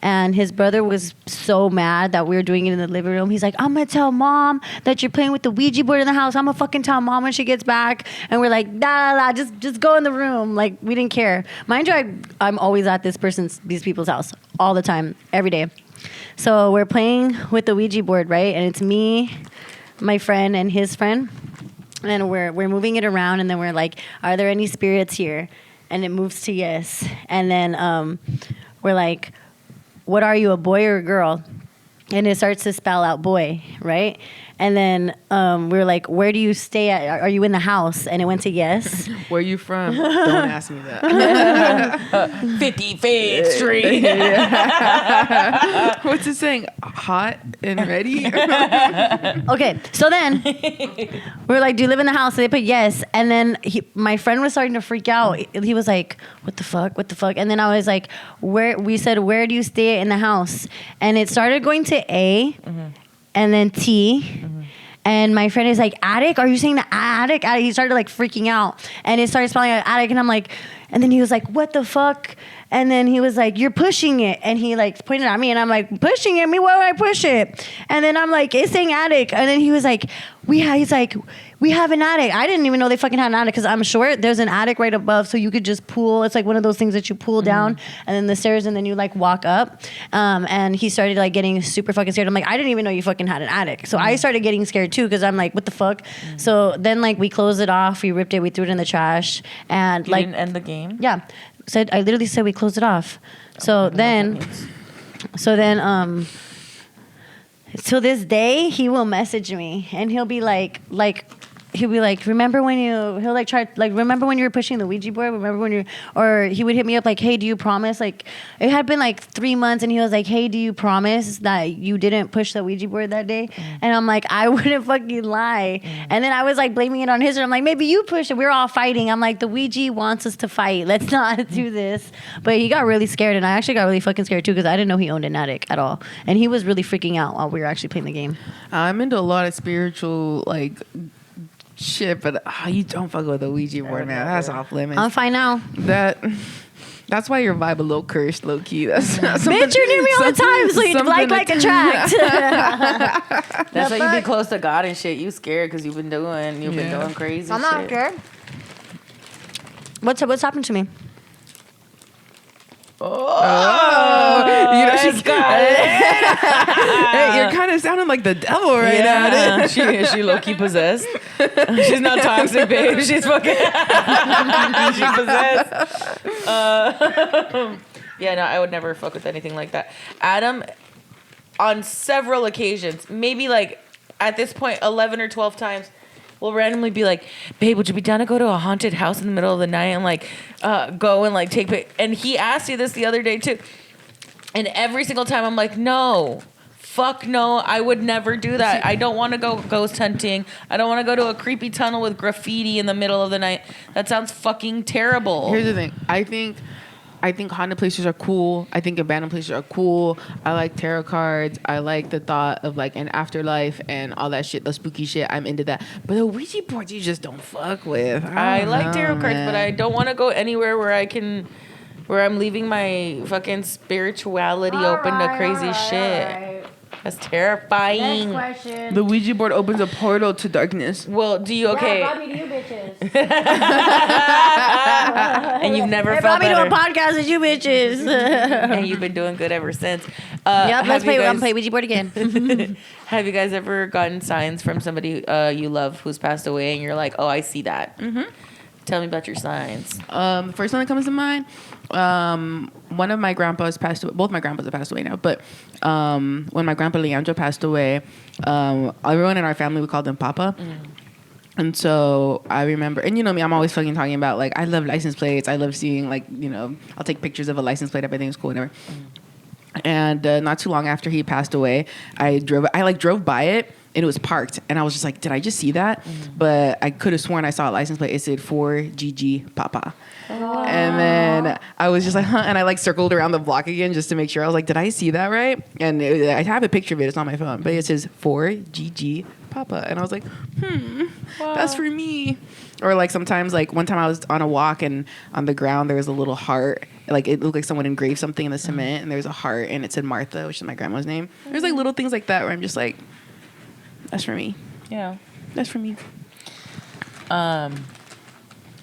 And his brother was so mad that we were doing it in the living room. He's like, I'm going to tell mom that you're playing with the Ouija board in the house. I'm going to fucking tell mom when she gets back. And we're like, just go in the room. Like, we didn't care. Mind you, I'm always at these people's house all the time, every day. So we're playing with the Ouija board, right? And it's me, my friend, and his friend. And we're moving it around. And then we're like, are there any spirits here? And it moves to yes. And then we're like, what are you, a boy or a girl? And it starts to spell out boy, right? And then we were like, where do you stay at? Are you in the house? And it went to yes. Where you from? Don't ask me that. 55th Street. Yeah. What's it saying? Hot and ready? Okay, so then we were like, do you live in the house? So they put yes. And then my friend was starting to freak out. He was like, what the fuck? What the fuck? And then I was like, we said, where do you stay in the house? And it started going to A. And then T. And my friend is like, attic? Are you saying the attic? He started like freaking out. And it started spelling out attic. And I'm like, and then he was like, what the fuck? And then he was like, you're pushing it. And he like pointed at me. And I'm like, pushing it? Me? Why would I push it? And then I'm like, it's saying attic. And then he was like, he's like, we have an attic. I didn't even know they fucking had an attic because I'm sure there's an attic right above. So you could just pull. It's like one of those things that you pull down and then the stairs and then you like walk up. And he started like getting super fucking scared. I'm like, I didn't even know you fucking had an attic. So I started getting scared too because I'm like, what the fuck? So then like we closed it off. We ripped it. We threw it in the trash. And You like, didn't end the game? yeah. I literally said we closed it off. So then, till this day, he will message me and he'll be like, remember when you were pushing the Ouija board? Remember when or he would hit me up like, hey, do you promise? Like, it had been like 3 months and he was like, hey, do you promise that you didn't push the Ouija board that day? And I'm like, I wouldn't fucking lie. And then I was like blaming it on his, I'm like, maybe you pushed it. We were all fighting. I'm like, the Ouija wants us to fight. Let's not do this. But he got really scared and I actually got really fucking scared too because I didn't know he owned an attic at all. And he was really freaking out while we were actually playing the game. I'm into a lot of spiritual, like, shit, but you don't fuck with the Ouija board, man. That's off limits. I'm fine now. That's why your vibe a little cursed, low key. That's Bitch, you're near me all the time, so you like attract. That's why you be close to God and shit. You scared because you've been doing crazy I'm shit. not scared. What's happened to me? You know, she's got it. Hey, you're kind of sounding like the devil right now. She low key possessed. She's not toxic, babe. She's fucking. She's possessed. Yeah, no, I would never fuck with anything like that. Adam, on several occasions, maybe like at this point 11 or 12 times, will randomly be like, babe, would you be down to go to a haunted house in the middle of the night and like go and like take and he asked you this the other day too, and every single time I'm like, no, fuck no, I would never do that. I don't want to go ghost hunting. I don't want to go to a creepy tunnel with graffiti in the middle of the night. That sounds fucking terrible. Here's the thing. I think haunted places are cool. I think abandoned places are cool. I like tarot cards. I like the thought of like an afterlife and all that shit, the spooky shit. I'm into that. But the Ouija boards you just don't fuck with. I like tarot cards, but I don't want to go anywhere where I'm leaving my fucking spirituality open to crazy shit. That's terrifying. Next question. The Ouija board opens a portal to darkness. Well, do you okay? Yeah, brought me to you bitches. And you've never They felt brought me better. to a podcast with you bitches. And you've been doing good ever since. Yep, let's play Ouija board again. Have you guys ever gotten signs from somebody you love who's passed away and you're like, oh, I see that? Mm-hmm. Tell me about your signs. First one that comes to mind, one of my grandpas passed away. Both my grandpas have passed away now. But when my grandpa Leandro passed away, everyone in our family, we called him Papa. Mm. And so I remember, and you know me, I'm always fucking talking about, like, I love license plates. I love seeing, like, you know, I'll take pictures of a license plate if I think it's cool, whatever. And not too long after he passed away, I drove by it, and it was parked, and I was just like, did I just see that? But I could have sworn I saw a license plate. It said for Gigi Papa. And then I was just like, huh, and I like circled around the block again just to make sure. I was like, did I see that right? And I have a picture of it. It's on my phone, but it says for Gigi Papa. And I was like, that's for me. Or like sometimes, like one time I was on a walk, and on the ground there was a little heart. Like it looked like someone engraved something in the cement, and there was a heart, and it said Martha, which is my grandma's name. There's like little things like that where I'm just like, that's for me. Yeah. That's for me.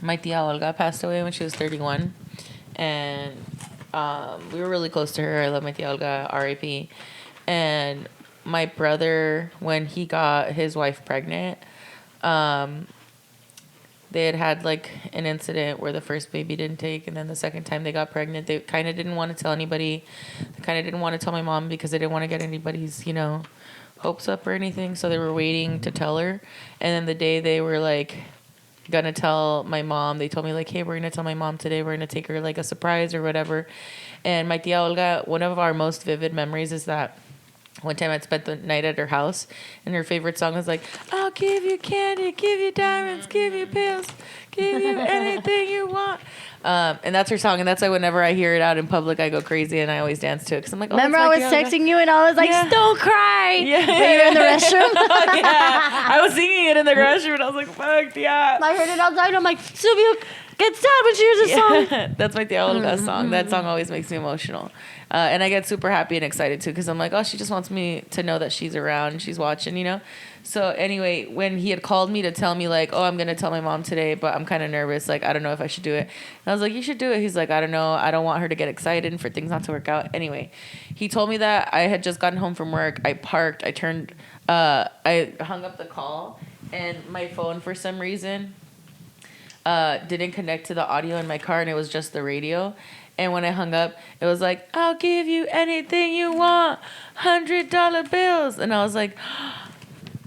My tia Olga passed away when she was 31, and we were really close to her. I love my tia Olga, R.I.P. And my brother, when he got his wife pregnant, they had like an incident where the first baby didn't take, and then the second time they got pregnant, they kind of didn't want to tell anybody. They kind of didn't want to tell my mom because they didn't want to get anybody's, hopes up or anything. So they were waiting to tell her. And then the day they were like gonna tell my mom, they told me like, hey, we're gonna tell my mom today. We're gonna take her like a surprise or whatever. And my tia Olga, one of our most vivid memories is that one time I'd spent the night at her house, and her favorite song was like, I'll give you candy, give you diamonds, give you pills, give you anything you want. And that's her song, and that's why whenever I hear it out in public, I go crazy, and I always dance to it. Cause I'm like, Remember I was texting you, and I was like, don't cry. Yeah. But you were in the restroom. Oh, yeah. I was singing it in the restroom, and I was like, fuck, yeah. I heard it outside, and I'm like, Silvia gets sad when she hears a song. That's my tia Olga's song. That song always makes me emotional. And I get super happy and excited too, because I'm like, oh, she just wants me to know that she's around and she's watching, So anyway, when he had called me to tell me like, oh, I'm going to tell my mom today, but I'm kind of nervous. Like, I don't know if I should do it. And I was like, you should do it. He's like, I don't know. I don't want her to get excited and for things not to work out. Anyway, he told me that I had just gotten home from work. I parked. I hung up the call, and my phone for some reason didn't connect to the audio in my car, and it was just the radio. And when I hung up, it was like, I'll give you anything you want, $100 bills. And I was like,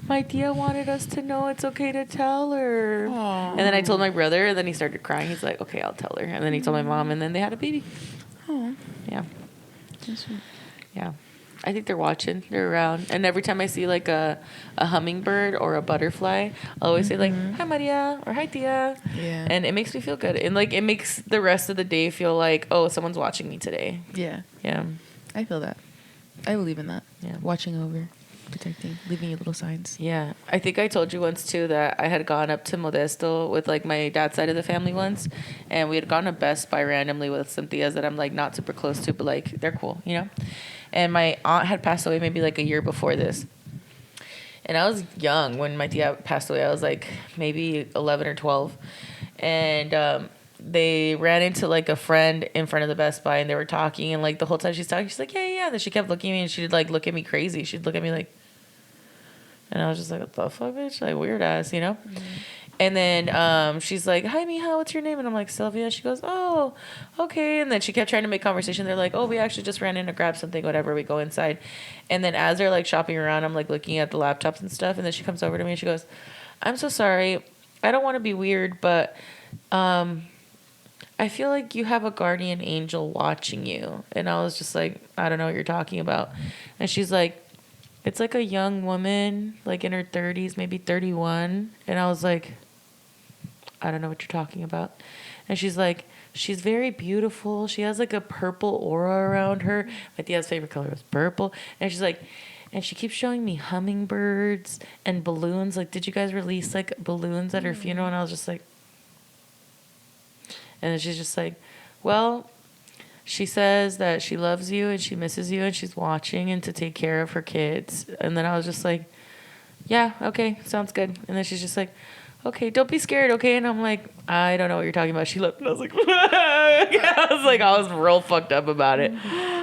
my tia wanted us to know it's okay to tell her. Aww. And then I told my brother, and then he started crying. He's like, okay, I'll tell her. And then he told my mom, and then they had a baby. Oh, yeah. Yeah. I think they're watching. They're around. And every time I see like a hummingbird or a butterfly, I'll always say like, hi, Maria, or hi, tia. Yeah. And it makes me feel good. And like, it makes the rest of the day feel like, oh, someone's watching me today. Yeah. Yeah. I feel that. I believe in that. Yeah. Watching over, protecting, leaving you little signs. Yeah. I think I told you once too that I had gone up to Modesto with like my dad's side of the family once, and we had gone to Best Buy randomly with some tias that I'm like not super close to, but like they're cool, And my aunt had passed away maybe like a year before this. And I was young when my tia passed away. I was like maybe 11 or 12. And they ran into like a friend in front of the Best Buy, and they were talking. And like the whole time she's talking, she's like, yeah, yeah. And then she kept looking at me, and she'd like look at me crazy. She'd look at me like, and I was just like, what the fuck, bitch? Like weird ass, Mm-hmm. And then she's like, hi, Mija, what's your name? And I'm like, Sylvia. She goes, oh, okay. And then she kept trying to make conversation. They're like, oh, we actually just ran in to grab something, whatever. We go inside. And then as they're like shopping around, I'm like looking at the laptops and stuff. And then she comes over to me and she goes, I'm so sorry. I don't want to be weird, but I feel like you have a guardian angel watching you. And I was just like, I don't know what you're talking about. And she's like, it's like a young woman, like in her 30s, maybe 31. And I was like, I don't know what you're talking about. And she's like, she's very beautiful. She has like a purple aura around her. My tia's favorite color was purple. And she's like, and she keeps showing me hummingbirds and balloons. Like, did you guys release like balloons at her funeral? And I was just like, and then she's just like, well, she says that she loves you and she misses you and she's watching and to take care of her kids. And then I was just like, yeah, okay, sounds good. And then she's just like, okay, don't be scared, okay? And I'm like, I don't know what you're talking about. She left, and I was like, I was real fucked up about it.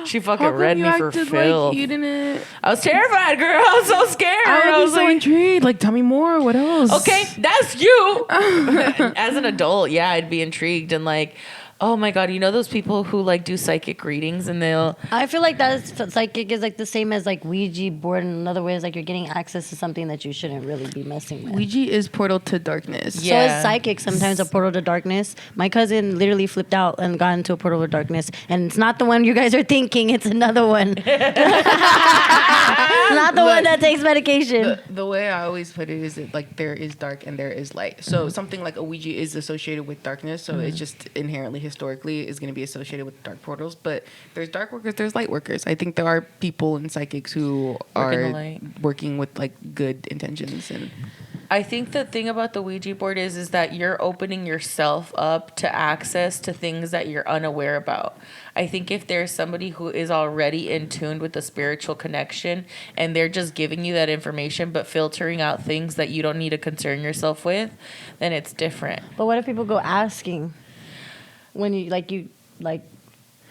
She fucking read me for filth. Like you didn't. I was terrified, girl. I was so scared. I was so like, intrigued. Like, tell me more. What else? Okay, that's you. As an adult, yeah, I'd be intrigued and like, Oh my God. You know those people who like do psychic readings and they'll. I feel like that's psychic is like the same as like Ouija board. In other words, like you're getting access to something that you shouldn't really be messing with. Ouija is portal to darkness. So is psychic sometimes a portal to darkness. My cousin literally flipped out and got into a portal to darkness. And it's not the one you guys are thinking. It's another one. Not the one that takes medication. The way I always put it is that like there is dark and there is light. So something like a Ouija is associated with darkness. So it's just inherently historically is going to be associated with dark portals. But there's dark workers, there's light workers. I think there are people and psychics who are working with like good intentions. And I think the thing about the Ouija board is that you're opening yourself up to access to things that you're unaware about. I think if there's somebody who is already in tune with the spiritual connection and they're just giving you that information but filtering out things that you don't need to concern yourself with, then it's different. But what if people go asking when you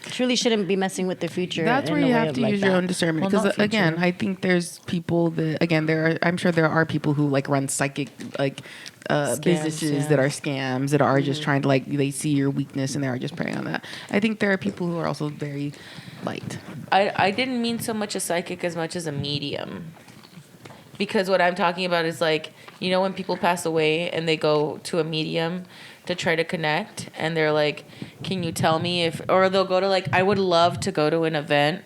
truly shouldn't be messing with the future? That's where you have to use your own discernment. Because again, I think there's people that I'm sure there are people who like run psychic like businesses that are scams that are just trying to like they see your weakness and they are just preying on that. I think there are people who are also very light. I didn't mean so much a psychic as much as a medium. Because what I'm talking about is like, you know, when people pass away and they go to a medium to try to connect and they're like, can you tell me if, or they'll go to like, I would love to go to an event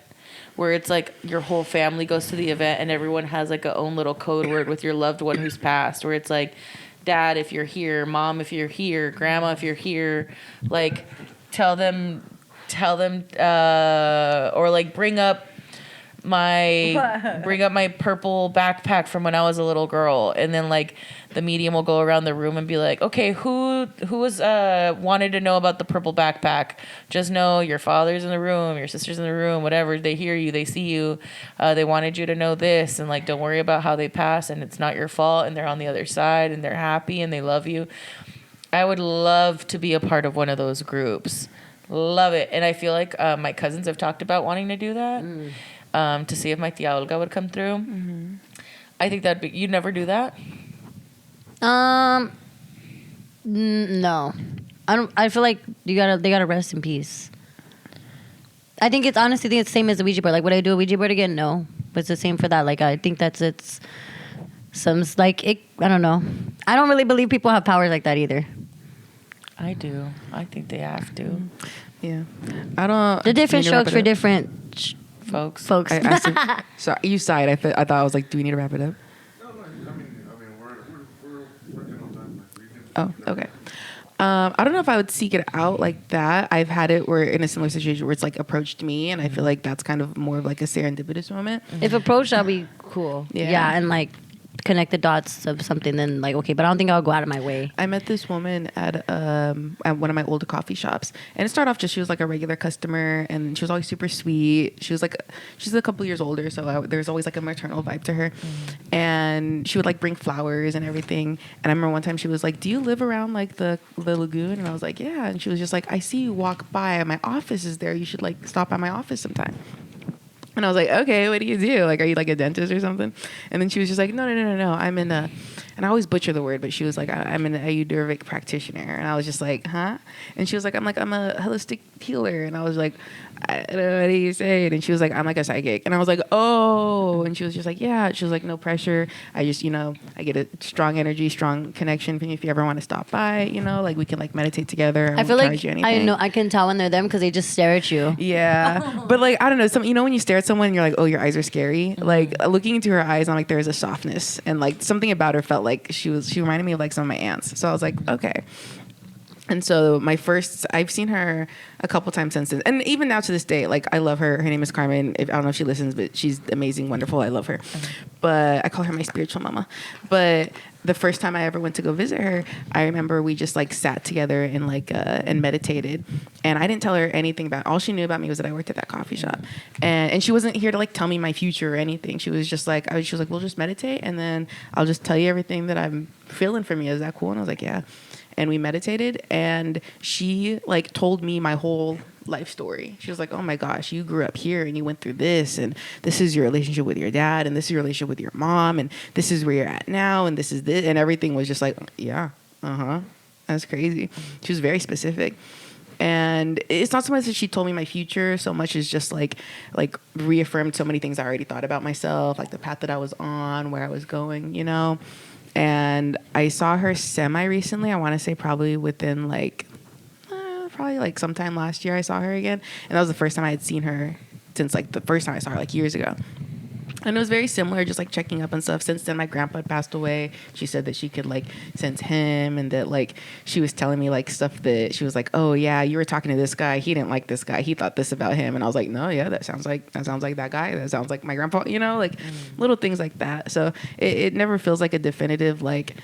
where it's like your whole family goes to the event and everyone has like a own little code word with your loved one who's passed, where it's like, Dad, if you're here, Mom, if you're here, Grandma, if you're here, like tell them, or like bring up my purple backpack from when I was a little girl, and then like the medium will go around the room and be like, okay, who was wanted to know about the purple backpack? Just know your father's in the room, your sister's in the room, whatever. They hear you, they see you. They wanted you to know this, and like don't worry about how they pass, and it's not your fault, and they're on the other side, and they're happy, and they love you. I would love to be a part of one of those groups. Love it, and I feel like my cousins have talked about wanting to do that. To see if my tia Olga would come through. Mm-hmm. I think that'd be. You'd never do that? No, I don't. I feel like they gotta rest in peace. I think it's honestly the same as the Ouija board. Like, would I do a Ouija board again? No, but it's the same for that. Like, I think it's some like it. I don't know. I don't really believe people have powers like that either. I do. I think they have to. Yeah, I don't. They're different strokes for different folks. So you sighed. I thought I was like, do we need to wrap it up? No, I mean, we're working on time. Oh, okay. I don't know if I would seek it out like that. I've had it where in a similar situation where it's like approached me, and I feel like that's kind of more of like a serendipitous moment. If approached, that'd be cool. Yeah, and like connect the dots of something, then like okay, but I don't think I'll go out of my way. I met this woman at one of my old coffee shops, and it started off just she was like a regular customer, and she was always super sweet. She's a couple years older, so there's always like a maternal vibe to her, and she would like bring flowers and everything. And I remember one time she was like, "Do you live around like the lagoon?" And I was like, "Yeah," and she was just like, "I see you walk by, my office is there. You should like stop by my office sometime." And I was like, okay, what do you do? Like, are you like a dentist or something? And then she was just like, no. I'm in a, and I always butcher the word, but she was like, I'm an Ayurvedic practitioner. And I was just like, huh? And she was like, I'm a holistic healer. And I was like, I don't know, what do you say? And she was like, I'm like a psychic. And I was like, oh. And she was just like, yeah. She was like, no pressure. I just, I get a strong energy, strong connection from you if you ever want to stop by, like we can like meditate together. I feel like I can tell when they're them because they just stare at you. Yeah. But like, I don't know, when you stare at someone, you're like, oh, your eyes are scary. Like looking into her eyes, I'm like, there's a softness, and like something about her felt like she reminded me of like some of my aunts. So I was like, okay. And so I've seen her a couple times since then. And even now to this day, like I love her. Her name is Carmen. I don't know if she listens, but she's amazing, wonderful. I love her. But I call her my spiritual mama. But the first time I ever went to go visit her, I remember we just like sat together and like and meditated. And I didn't tell her anything about, all she knew about me was that I worked at that coffee shop. And she wasn't here to like tell me my future or anything. She was just like, she was like, we'll just meditate and then I'll just tell you everything that I'm feeling from you. Is that cool? And I was like, yeah. And we meditated, and she like told me my whole life story. She was like, oh my gosh, you grew up here and you went through this, and this is your relationship with your dad, and this is your relationship with your mom, and this is where you're at now, and this is this, and everything was just like, yeah, that's crazy. She was very specific. And it's not so much that she told me my future, so much as just like reaffirmed so many things I already thought about myself, like the path that I was on, where I was going, you know. And I saw her semi recently. I want to say probably within probably like sometime last year I saw her again, and that was the first time I had seen her since like the first time I saw her like years ago. And it was very similar, just like checking up and stuff. Since then, my grandpa had passed away. She said that she could like sense him, and that like she was telling me like stuff that she was like, "Oh yeah, you were talking to this guy. He didn't like this guy. He thought this about him." And I was like, "No, yeah, that sounds like that guy. That sounds like my grandpa." You know, like little things like that. So it never feels like a definitive like,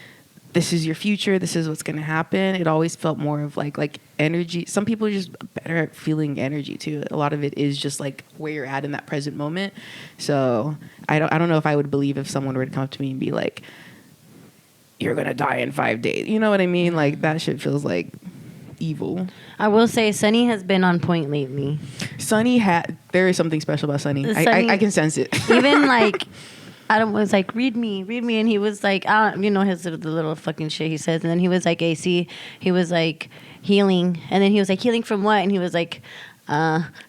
this is your future, this is what's going to happen. It always felt more of like energy. Some people are just better at feeling energy too. A lot of it is just like where you're at in that present moment. So I don't know if I would believe if someone were to come up to me and be like, "You're going to die in 5 days." You know what I mean? Like that shit feels like evil. I will say Sunny has been on point lately. There is something special about Sunny. Sunny I can sense it. Even like Adam was like, read me, and he was like, you know, the little fucking shit he says, and then he was like, AC, he was like, healing, and then he was like, healing from what? And he was like,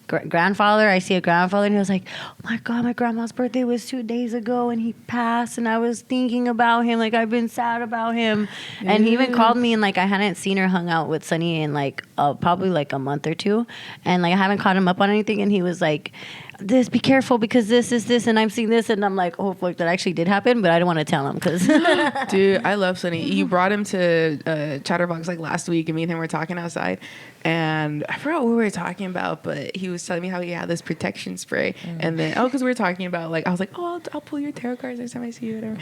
grandfather, I see a grandfather, and he was like, "Oh my God, my grandma's birthday was 2 days ago, and he passed, and I was thinking about him, like I've been sad about him." And he even called me, and like I hadn't seen her hung out with Sunny in like probably like a month or two, and like I haven't caught him up on anything, and he was like, be careful because this is this, and I'm seeing this, and I'm like, oh fuck, that actually did happen, but I don't want to tell him because dude, I love Sunny. You brought him to Chatterbox like last week, and me and him were talking outside, and I forgot what we were talking about, but he was telling me how he had this protection spray, and then because we were talking about like, I was like, "Oh, I'll pull your tarot cards next time I see you," whatever.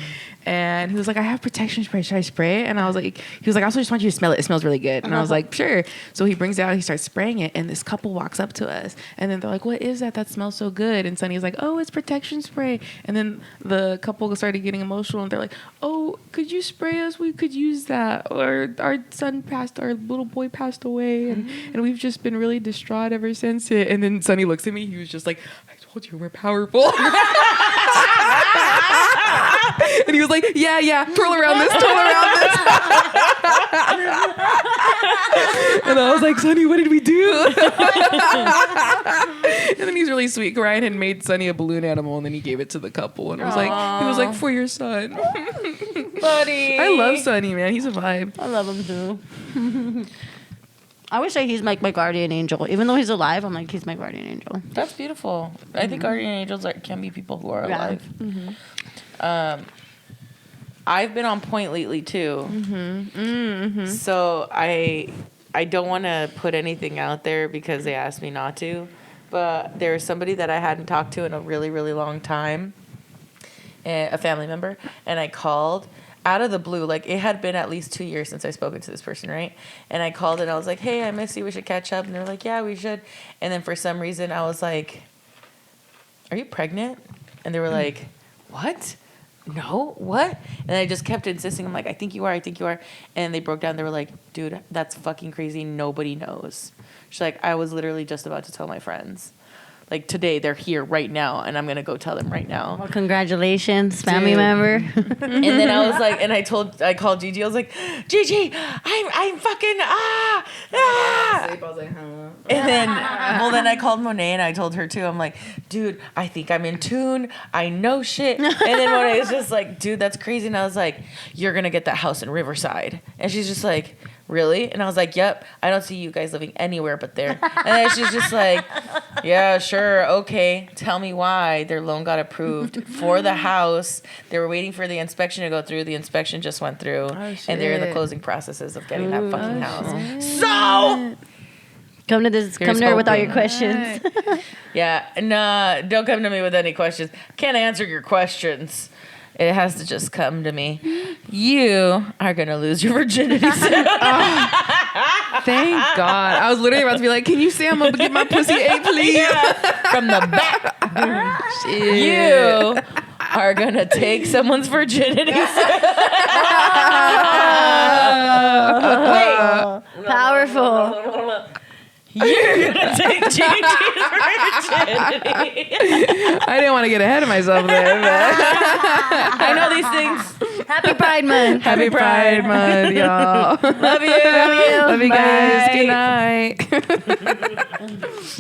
And he was like, "I have protection spray. Should I spray it?" And I was like, he was like, "I also just want you to smell it. It smells really good." And I was like, "Sure." So he brings it out, he starts spraying it, and this couple walks up to us, and then they're like, "What is that? That smells so good." And Sunny's like, "Oh, it's protection spray." And then the couple started getting emotional, and they're like, "Oh, could you spray us? We could use that. Or our little boy passed away, and we've just been really distraught ever since it." And then Sunny looks at me, he was just like, "I told you we're powerful." And he was like, yeah, twirl around this. And I was like, "Sunny, what did we do?" And then he's really sweet. Ryan had made Sunny a balloon animal, and then he gave it to the couple, and he was like, "For your son." Buddy. I love Sunny, man. He's a vibe. I love him too. I wish that he's like my guardian angel. Even though he's alive, I'm like, he's my guardian angel. That's beautiful. I think guardian angels can be people who are alive. I've been on point lately too. So I don't want to put anything out there because they asked me not to. But there's somebody that I hadn't talked to in a really, really long time, a family member, and I called out of the blue. Like, it had been at least 2 years since I spoken to this person, right? And I called and I was like, "Hey, I miss you. We should catch up." And they were like, "Yeah, we should." And then for some reason I was like, "Are you pregnant?" And they were like, "What? No, what?" And I just kept insisting. I'm like, I think you are. And they broke down. They were like, "Dude, that's fucking crazy. Nobody knows." She's like, "I was literally just about to tell my friends. Like, today, they're here right now, and I'm going to go tell them right now." Well, congratulations, family member. And then I was like, and I called Gigi. I was like, "Gigi, I'm fucking, I was like, "Huh?" And then I called Monet, and I told her too. I'm like, "Dude, I think I'm in tune. I know shit." And then Monet was just like, "Dude, that's crazy." And I was like, "You're going to get that house in Riverside." And she's just like, "Really?" And I was like, "Yep. I don't see you guys living anywhere but there." And then she's just like, "Yeah, sure. Okay. Tell me why." Their loan got approved for the house. They were waiting for the inspection to go through. The inspection just went through. And they're in the closing processes of getting that fucking house. So Come to her with all your questions. yeah, no, don't come to me with any questions. Can't answer your questions. It has to just come to me. You are going to lose your virginity soon. Thank God. I was literally about to be like, "Can you say I'm going to get my pussy ate, please?" Yeah. From the back. You are going to take someone's virginity soon. Wait. Powerful. You're going to take Gigi's virginity. I didn't want to get ahead of myself there, but I know these things. Happy Pride Month. Happy Pride Month, y'all. Love you. Love you guys. Bye. Good night.